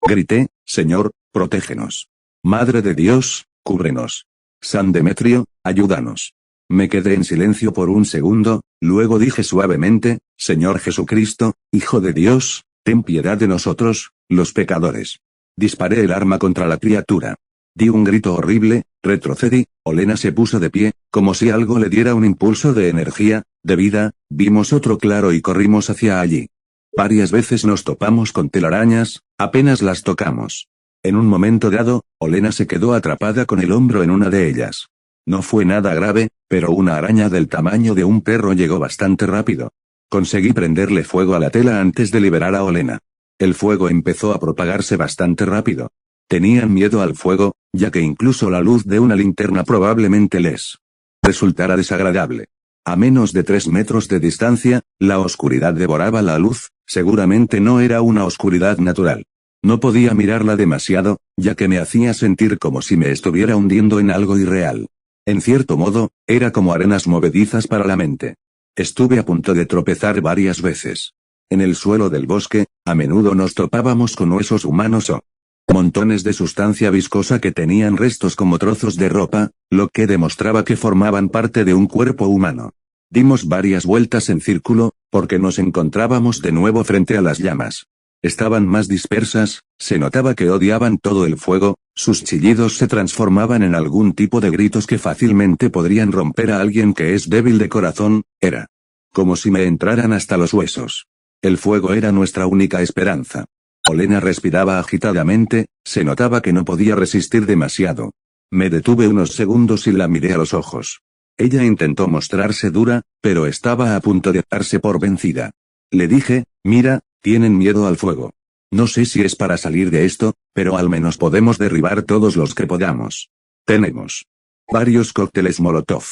Grité, Señor, protégenos. Madre de Dios, cúbrenos. San Demetrio, ayúdanos. Me quedé en silencio por un segundo, luego dije suavemente, Señor Jesucristo, Hijo de Dios, ten piedad de nosotros, los pecadores. Disparé el arma contra la criatura. Di un grito horrible, retrocedí, Olena se puso de pie, como si algo le diera un impulso de energía, de vida, vimos otro claro y corrimos hacia allí. Varias veces nos topamos con telarañas, apenas las tocamos. En un momento dado, Olena se quedó atrapada con el hombro en una de ellas. No fue nada grave, pero una araña del tamaño de un perro llegó bastante rápido. Conseguí prenderle fuego a la tela antes de liberar a Olena. El fuego empezó a propagarse bastante rápido. Tenían miedo al fuego, ya que incluso la luz de una linterna probablemente les resultara desagradable. A menos de 3 metros de distancia, la oscuridad devoraba la luz, seguramente no era una oscuridad natural. No podía mirarla demasiado, ya que me hacía sentir como si me estuviera hundiendo en algo irreal. En cierto modo, era como arenas movedizas para la mente. Estuve a punto de tropezar varias veces. En el suelo del bosque, a menudo nos topábamos con huesos humanos o montones de sustancia viscosa que tenían restos como trozos de ropa, lo que demostraba que formaban parte de un cuerpo humano. Dimos varias vueltas en círculo, porque nos encontrábamos de nuevo frente a las llamas. Estaban más dispersas, se notaba que odiaban todo el fuego, sus chillidos se transformaban en algún tipo de gritos que fácilmente podrían romper a alguien que es débil de corazón, era como si me entraran hasta los huesos. El fuego era nuestra única esperanza. Olena respiraba agitadamente, se notaba que no podía resistir demasiado. Me detuve unos segundos y la miré a los ojos. Ella intentó mostrarse dura, pero estaba a punto de darse por vencida. Le dije, mira, tienen miedo al fuego. No sé si es para salir de esto, pero al menos podemos derribar todos los que podamos. Tenemos varios cócteles Molotov.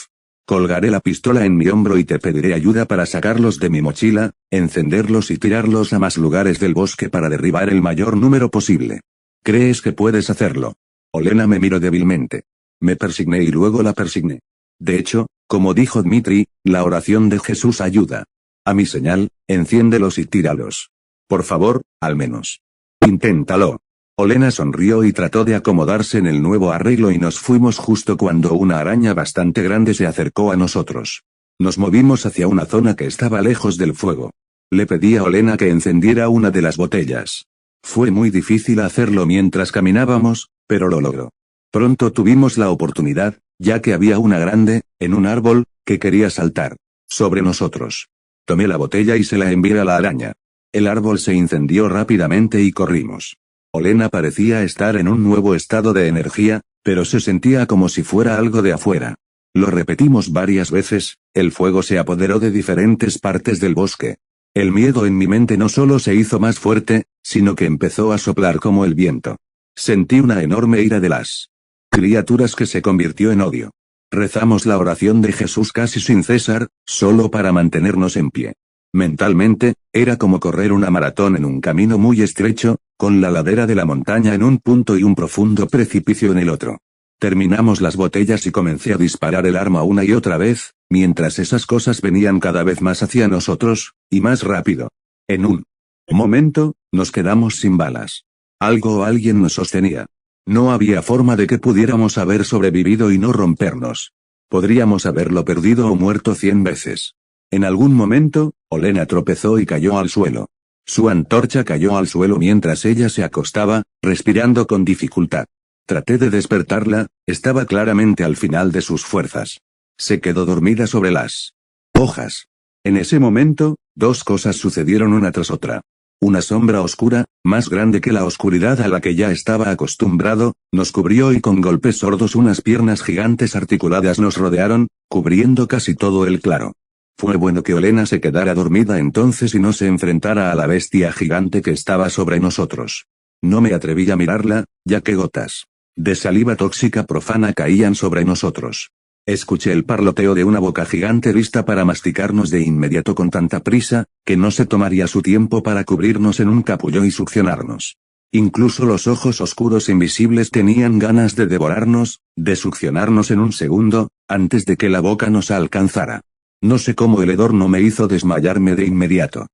Colgaré la pistola en mi hombro y te pediré ayuda para sacarlos de mi mochila, encenderlos y tirarlos a más lugares del bosque para derribar el mayor número posible. ¿Crees que puedes hacerlo? Olena me miró débilmente. Me persigné y luego la persigné. De hecho, como dijo Dmitri, la oración de Jesús ayuda. A mi señal, enciéndelos y tíralos. Por favor, al menos. Inténtalo. Olena sonrió y trató de acomodarse en el nuevo arreglo y nos fuimos justo cuando una araña bastante grande se acercó a nosotros. Nos movimos hacia una zona que estaba lejos del fuego. Le pedí a Olena que encendiera una de las botellas. Fue muy difícil hacerlo mientras caminábamos, pero lo logró. Pronto tuvimos la oportunidad, ya que había una grande, en un árbol, que quería saltar sobre nosotros. Tomé la botella y se la envié a la araña. El árbol se incendió rápidamente y corrimos. Olena parecía estar en un nuevo estado de energía, pero se sentía como si fuera algo de afuera. Lo repetimos varias veces, el fuego se apoderó de diferentes partes del bosque. El miedo en mi mente no solo se hizo más fuerte, sino que empezó a soplar como el viento. Sentí una enorme ira de las criaturas que se convirtió en odio. Rezamos la oración de Jesús casi sin cesar, solo para mantenernos en pie. Mentalmente, era como correr una maratón en un camino muy estrecho, con la ladera de la montaña en un punto y un profundo precipicio en el otro. Terminamos las botellas y comencé a disparar el arma una y otra vez, mientras esas cosas venían cada vez más hacia nosotros, y más rápido. En un momento, nos quedamos sin balas. Algo o alguien nos sostenía. No había forma de que pudiéramos haber sobrevivido y no rompernos. Podríamos haberlo perdido o muerto 100 veces. En algún momento, Olena tropezó y cayó al suelo. Su antorcha cayó al suelo mientras ella se acostaba, respirando con dificultad. Traté de despertarla, estaba claramente al final de sus fuerzas. Se quedó dormida sobre las hojas. En ese momento, 2 cosas sucedieron una tras otra. Una sombra oscura, más grande que la oscuridad a la que ya estaba acostumbrado, nos cubrió y con golpes sordos unas piernas gigantes articuladas nos rodearon, cubriendo casi todo el claro. Fue bueno que Olena se quedara dormida entonces y no se enfrentara a la bestia gigante que estaba sobre nosotros. No me atreví a mirarla, ya que gotas de saliva tóxica profana caían sobre nosotros. Escuché el parloteo de una boca gigante lista para masticarnos de inmediato con tanta prisa, que no se tomaría su tiempo para cubrirnos en un capullo y succionarnos. Incluso los ojos oscuros invisibles tenían ganas de devorarnos, de succionarnos en un segundo, antes de que la boca nos alcanzara. No sé cómo el hedor no me hizo desmayarme de inmediato.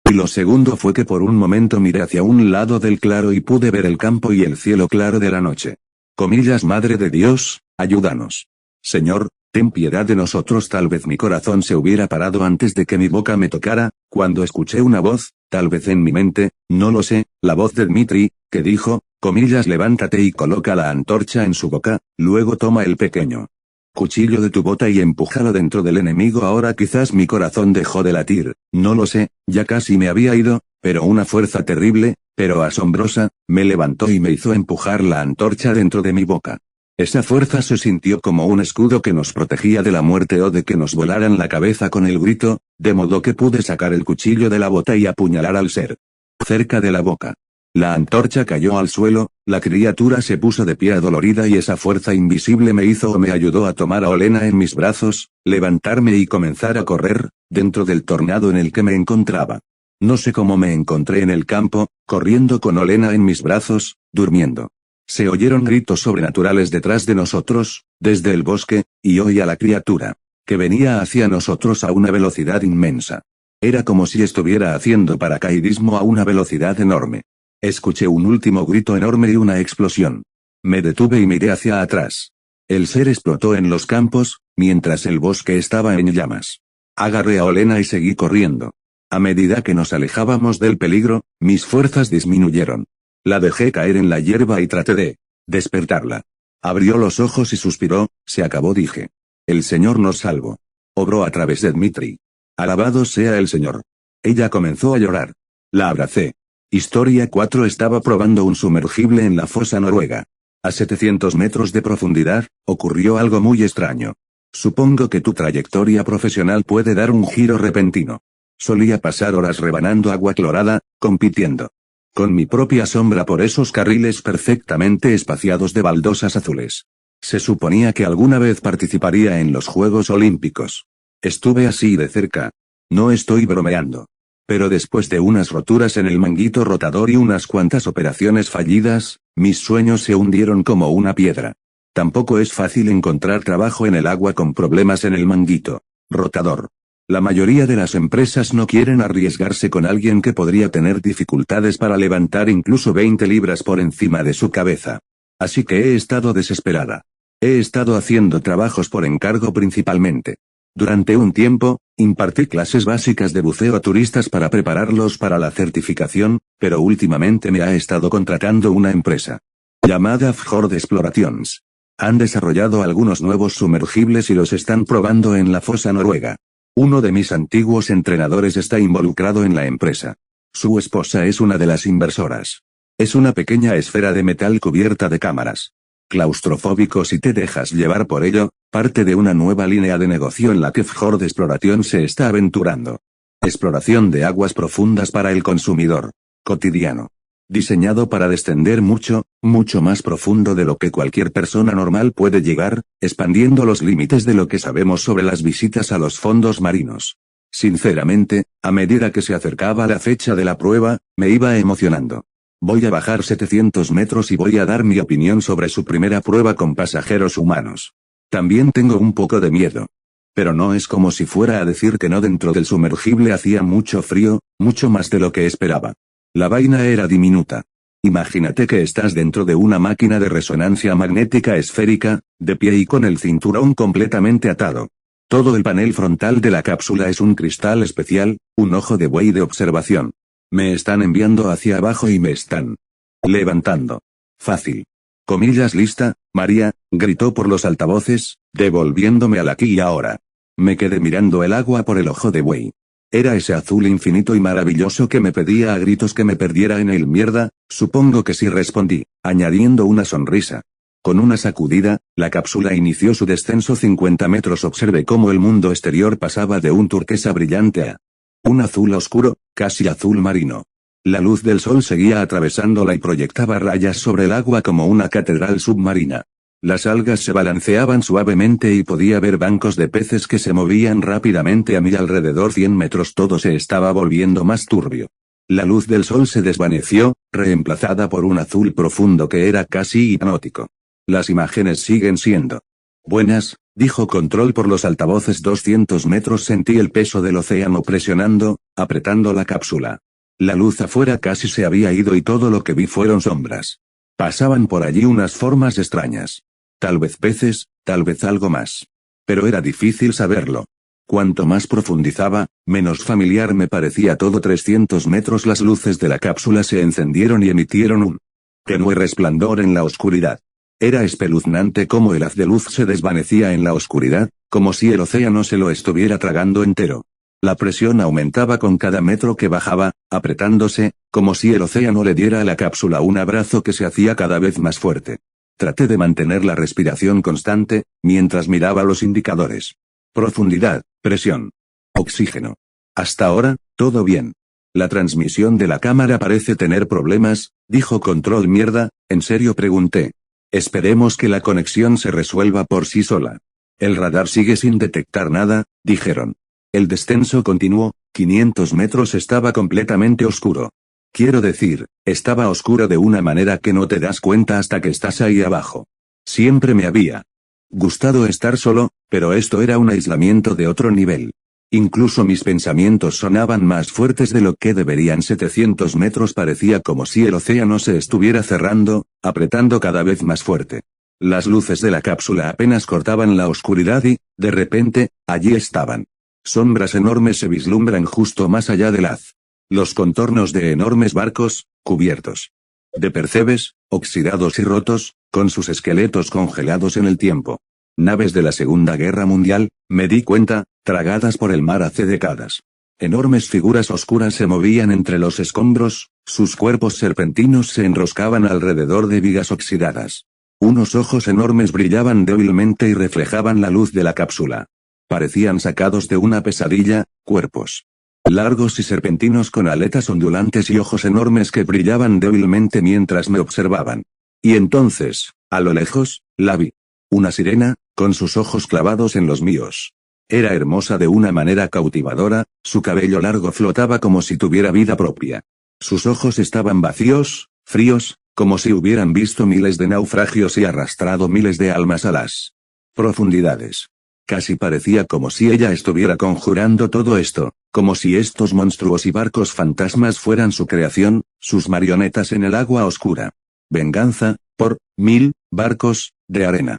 Y lo segundo fue que por un momento miré hacia un lado del claro y pude ver el campo y el cielo claro de la noche. Comillas, Madre de Dios, ayúdanos. Señor, ten piedad de nosotros. Tal vez mi corazón se hubiera parado antes de que mi boca me tocara, cuando escuché una voz, tal vez en mi mente, no lo sé, la voz de Dmitri, que dijo, comillas, levántate y coloca la antorcha en su boca, luego toma el pequeño cuchillo de tu bota y empújalo dentro del enemigo. Ahora quizás mi corazón dejó de latir, no lo sé, ya casi me había ido, pero una fuerza terrible, pero asombrosa, me levantó y me hizo empujar la antorcha dentro de mi boca. Esa fuerza se sintió como un escudo que nos protegía de la muerte o de que nos volaran la cabeza con el grito, de modo que pude sacar el cuchillo de la bota y apuñalar al ser cerca de la boca. La antorcha cayó al suelo, la criatura se puso de pie adolorida y esa fuerza invisible me hizo o me ayudó a tomar a Olena en mis brazos, levantarme y comenzar a correr, dentro del tornado en el que me encontraba. No sé cómo me encontré en el campo, corriendo con Olena en mis brazos, durmiendo. Se oyeron gritos sobrenaturales detrás de nosotros, desde el bosque, y oí a la criatura, que venía hacia nosotros a una velocidad inmensa. Era como si estuviera haciendo paracaidismo a una velocidad enorme. Escuché un último grito enorme y una explosión. Me detuve y miré hacia atrás. El ser explotó en los campos, mientras el bosque estaba en llamas. Agarré a Olena y seguí corriendo. A medida que nos alejábamos del peligro, mis fuerzas disminuyeron. La dejé caer en la hierba y traté de despertarla. Abrió los ojos y suspiró, se acabó, dije. El Señor nos salvó. Obró a través de Dmitri. Alabado sea el Señor. Ella comenzó a llorar. La abracé. Historia 4. Estaba probando un sumergible en la fosa noruega. A 700 metros de profundidad, ocurrió algo muy extraño. Supongo que tu trayectoria profesional puede dar un giro repentino. Solía pasar horas rebanando agua clorada, compitiendo con mi propia sombra por esos carriles perfectamente espaciados de baldosas azules. Se suponía que alguna vez participaría en los Juegos Olímpicos. Estuve así de cerca. No estoy bromeando. Pero después de unas roturas en el manguito rotador y unas cuantas operaciones fallidas, mis sueños se hundieron como una piedra. Tampoco es fácil encontrar trabajo en el agua con problemas en el manguito rotador. La mayoría de las empresas no quieren arriesgarse con alguien que podría tener dificultades para levantar incluso 20 libras por encima de su cabeza. Así que he estado desesperada. He estado haciendo trabajos por encargo principalmente. Durante un tiempo, impartí clases básicas de buceo a turistas para prepararlos para la certificación, pero últimamente me ha estado contratando una empresa llamada Fjord Explorations. Han desarrollado algunos nuevos sumergibles y los están probando en la fosa noruega. Uno de mis antiguos entrenadores está involucrado en la empresa. Su esposa es una de las inversoras. Es una pequeña esfera de metal cubierta de cámaras. Claustrofóbico si te dejas llevar por ello, parte de una nueva línea de negocio en la que Fjord Exploration se está aventurando. Exploración de aguas profundas para el consumidor cotidiano. Diseñado para descender mucho, mucho más profundo de lo que cualquier persona normal puede llegar, expandiendo los límites de lo que sabemos sobre las visitas a los fondos marinos. Sinceramente, a medida que se acercaba la fecha de la prueba, me iba emocionando. Voy a bajar 700 metros y voy a dar mi opinión sobre su primera prueba con pasajeros humanos. También tengo un poco de miedo. Pero no es como si fuera a decir que no. Dentro del sumergible hacía mucho frío, mucho más de lo que esperaba. La vaina era diminuta. Imagínate que estás dentro de una máquina de resonancia magnética esférica, de pie y con el cinturón completamente atado. Todo el panel frontal de la cápsula es un cristal especial, un ojo de buey de observación. Me están enviando hacia abajo y me están levantando. Fácil. Comillas, lista, María, gritó por los altavoces, devolviéndome al aquí y ahora. Me quedé mirando el agua por el ojo de buey. Era ese azul infinito y maravilloso que me pedía a gritos que me perdiera en él. Mierda, supongo que sí, respondí, añadiendo una sonrisa. Con una sacudida, la cápsula inició su descenso 50 metros. Observé cómo el mundo exterior pasaba de un turquesa brillante a un azul oscuro, casi azul marino. La luz del sol seguía atravesándola y proyectaba rayas sobre el agua como una catedral submarina. Las algas se balanceaban suavemente y podía ver bancos de peces que se movían rápidamente a mi alrededor 100 metros. Todo se estaba volviendo más turbio. La luz del sol se desvaneció, reemplazada por un azul profundo que era casi hipnótico. Las imágenes siguen siendo buenas, dijo Control por los altavoces. 200 metros. Sentí el peso del océano presionando, apretando la cápsula. La luz afuera casi se había ido y todo lo que vi fueron sombras. Pasaban por allí unas formas extrañas. Tal vez peces, tal vez algo más. Pero era difícil saberlo. Cuanto más profundizaba, menos familiar me parecía todo. 300 metros. Las luces de la cápsula se encendieron y emitieron un tenue resplandor en la oscuridad. Era espeluznante cómo el haz de luz se desvanecía en la oscuridad, como si el océano se lo estuviera tragando entero. La presión aumentaba con cada metro que bajaba, apretándose, como si el océano le diera a la cápsula un abrazo que se hacía cada vez más fuerte. Traté de mantener la respiración constante, mientras miraba los indicadores. Profundidad, presión, oxígeno. Hasta ahora, todo bien. La transmisión de la cámara parece tener problemas, dijo Control. Mierda, ¿en serio? Pregunté. Esperemos que la conexión se resuelva por sí sola. El radar sigue sin detectar nada, dijeron. El descenso continuó, 500 metros. Estaba completamente oscuro. Quiero decir, estaba oscuro de una manera que no te das cuenta hasta que estás ahí abajo. Siempre me había gustado estar solo, pero esto era un aislamiento de otro nivel. Incluso mis pensamientos sonaban más fuertes de lo que deberían. 700 metros. Parecía como si el océano se estuviera cerrando, apretando cada vez más fuerte. Las luces de la cápsula apenas cortaban la oscuridad y, de repente, allí estaban. Sombras enormes se vislumbran justo más allá del haz. Los contornos de enormes barcos, cubiertos de percebes, oxidados y rotos, con sus esqueletos congelados en el tiempo. Naves de la Segunda Guerra Mundial, me di cuenta, tragadas por el mar hace décadas. Enormes figuras oscuras se movían entre los escombros, sus cuerpos serpentinos se enroscaban alrededor de vigas oxidadas. Unos ojos enormes brillaban débilmente y reflejaban la luz de la cápsula. Parecían sacados de una pesadilla, cuerpos largos y serpentinos con aletas ondulantes y ojos enormes que brillaban débilmente mientras me observaban. Y entonces, a lo lejos, la vi. Una sirena, con sus ojos clavados en los míos. Era hermosa de una manera cautivadora, su cabello largo flotaba como si tuviera vida propia. Sus ojos estaban vacíos, fríos, como si hubieran visto miles de naufragios y arrastrado miles de almas a las profundidades. Casi parecía como si ella estuviera conjurando todo esto, como si estos monstruos y barcos fantasmas fueran su creación, sus marionetas en el agua oscura. Venganza, por 1000 barcos de arena.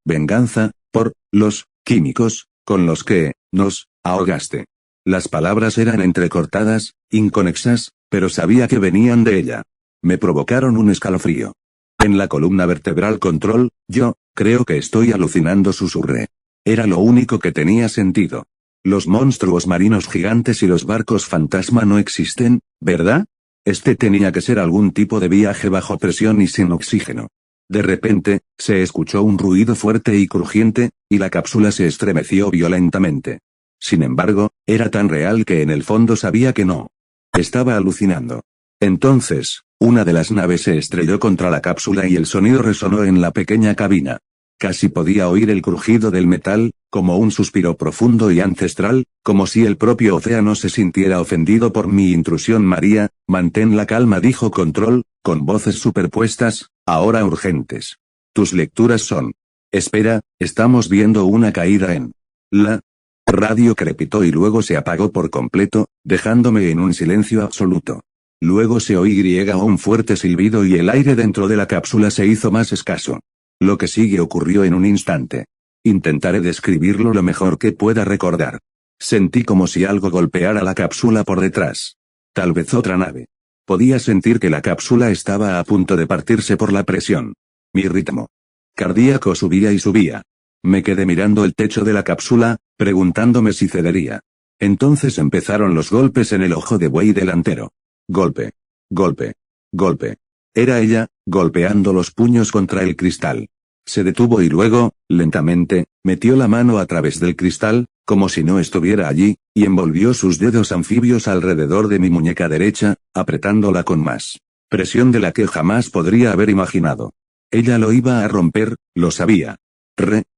Venganza, por los químicos con los que nos ahogaste. Las palabras eran entrecortadas, inconexas, pero sabía que venían de ella. Me provocaron un escalofrío en la columna vertebral. Control, yo creo que estoy alucinando, susurré. Era lo único que tenía sentido. Los monstruos marinos gigantes y los barcos fantasma no existen, ¿verdad? Este tenía que ser algún tipo de viaje bajo presión y sin oxígeno. De repente, se escuchó un ruido fuerte y crujiente, y la cápsula se estremeció violentamente. Sin embargo, era tan real que en el fondo sabía que no estaba alucinando. Entonces, una de las naves se estrelló contra la cápsula y el sonido resonó en la pequeña cabina. Casi podía oír el crujido del metal, como un suspiro profundo y ancestral, como si el propio océano se sintiera ofendido por mi intrusión. María, mantén la calma, dijo Control, con voces superpuestas, ahora urgentes. Tus lecturas son. Espera, estamos viendo una caída en la radio. Crepitó y luego se apagó por completo, dejándome en un silencio absoluto. Luego se oí un fuerte silbido y el aire dentro de la cápsula se hizo más escaso. Lo que sigue ocurrió en un instante. Intentaré describirlo lo mejor que pueda recordar. Sentí como si algo golpeara la cápsula por detrás. Tal vez otra nave. Podía sentir que la cápsula estaba a punto de partirse por la presión. Mi ritmo cardíaco subía y subía. Me quedé mirando el techo de la cápsula, preguntándome si cedería. Entonces empezaron los golpes en el ojo de buey delantero. Golpe. Golpe. Golpe. Era ella, golpeando los puños contra el cristal. Se detuvo y luego, lentamente, metió la mano a través del cristal, como si no estuviera allí, y envolvió sus dedos anfibios alrededor de mi muñeca derecha, apretándola con más presión de la que jamás podría haber imaginado. Ella lo iba a romper, lo sabía.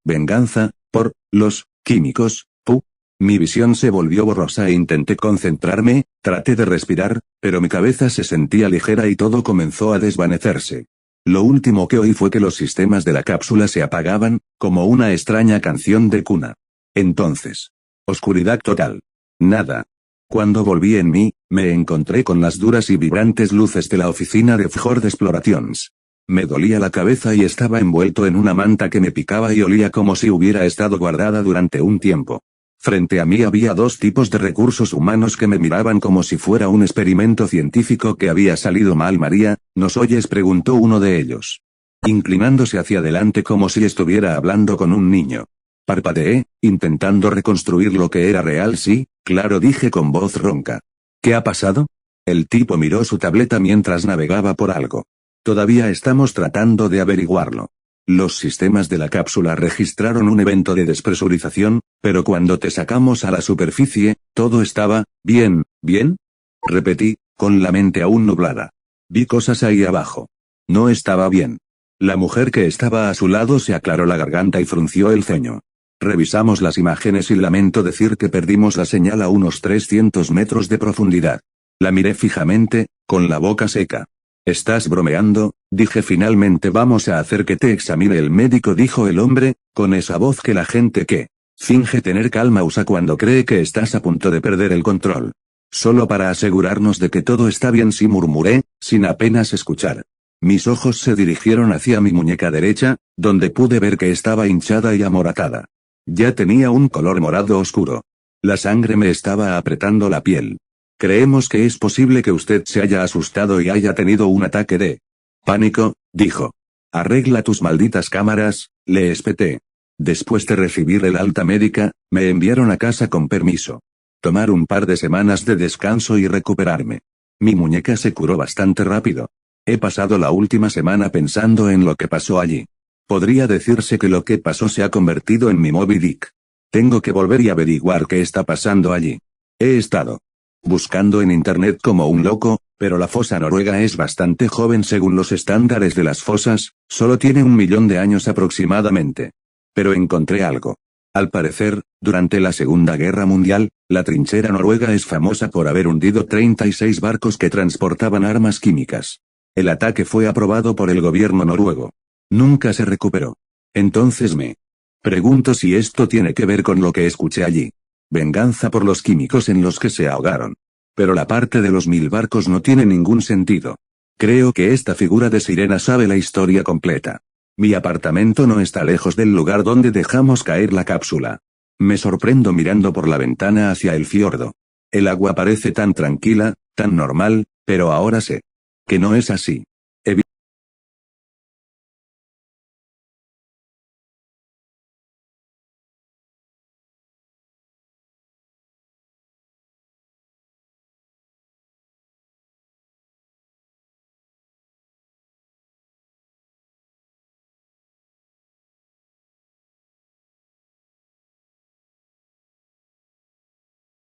Venganza, por los químicos. Mi visión se volvió borrosa e intenté concentrarme, traté de respirar, pero mi cabeza se sentía ligera y todo comenzó a desvanecerse. Lo último que oí fue que los sistemas de la cápsula se apagaban, como una extraña canción de cuna. Entonces, oscuridad total. Nada. Cuando volví en mí, me encontré con las duras y vibrantes luces de la oficina de Fjord Explorations. Me dolía la cabeza y estaba envuelto en una manta que me picaba y olía como si hubiera estado guardada durante un tiempo. Frente a mí había dos tipos de recursos humanos que me miraban como si fuera un experimento científico que había salido mal. María, ¿nos oyes?, preguntó uno de ellos, inclinándose hacia adelante como si estuviera hablando con un niño. Parpadeé, intentando reconstruir lo que era real. Sí, claro, dije con voz ronca. ¿Qué ha pasado? El tipo miró su tableta mientras navegaba por algo. Todavía estamos tratando de averiguarlo. Los sistemas de la cápsula registraron un evento de despresurización, pero cuando te sacamos a la superficie, todo estaba bien, ¿bien? Repetí, con la mente aún nublada. Vi cosas ahí abajo. No estaba bien. La mujer que estaba a su lado se aclaró la garganta y frunció el ceño. Revisamos las imágenes y lamento decir que perdimos la señal a unos 300 metros de profundidad. La miré fijamente, con la boca seca. ¿Estás bromeando?, dije finalmente. Vamos a hacer que te examine el médico, dijo el hombre, con esa voz que la gente que finge tener calma usa cuando cree que estás a punto de perder el control. Solo para asegurarnos de que todo está bien, sí, murmuré, sin apenas escuchar. Mis ojos se dirigieron hacia mi muñeca derecha, donde pude ver que estaba hinchada y amoratada. Ya tenía un color morado oscuro. La sangre me estaba apretando la piel. Creemos que es posible que usted se haya asustado y haya tenido un ataque de pánico, dijo. Arregla tus malditas cámaras, le espeté. Después de recibir el alta médica, me enviaron a casa con permiso. Tomar un par de semanas de descanso y recuperarme. Mi muñeca se curó bastante rápido. He pasado la última semana pensando en lo que pasó allí. Podría decirse que lo que pasó se ha convertido en mi Moby Dick. Tengo que volver y averiguar qué está pasando allí. He estado buscando en internet como un loco, pero la fosa noruega es bastante joven según los estándares de las fosas, solo tiene 1 millón de años aproximadamente. Pero encontré algo. Al parecer, durante la Segunda Guerra Mundial, la trinchera noruega es famosa por haber hundido 36 barcos que transportaban armas químicas. El ataque fue aprobado por el gobierno noruego. Nunca se recuperó. Entonces me pregunto si esto tiene que ver con lo que escuché allí. Venganza por los químicos en los que se ahogaron. Pero la parte de los 1000 barcos no tiene ningún sentido. Creo que esta figura de sirena sabe la historia completa. Mi apartamento no está lejos del lugar donde dejamos caer la cápsula. Me sorprendo mirando por la ventana hacia el fiordo. El agua parece tan tranquila, tan normal, pero ahora sé que no es así.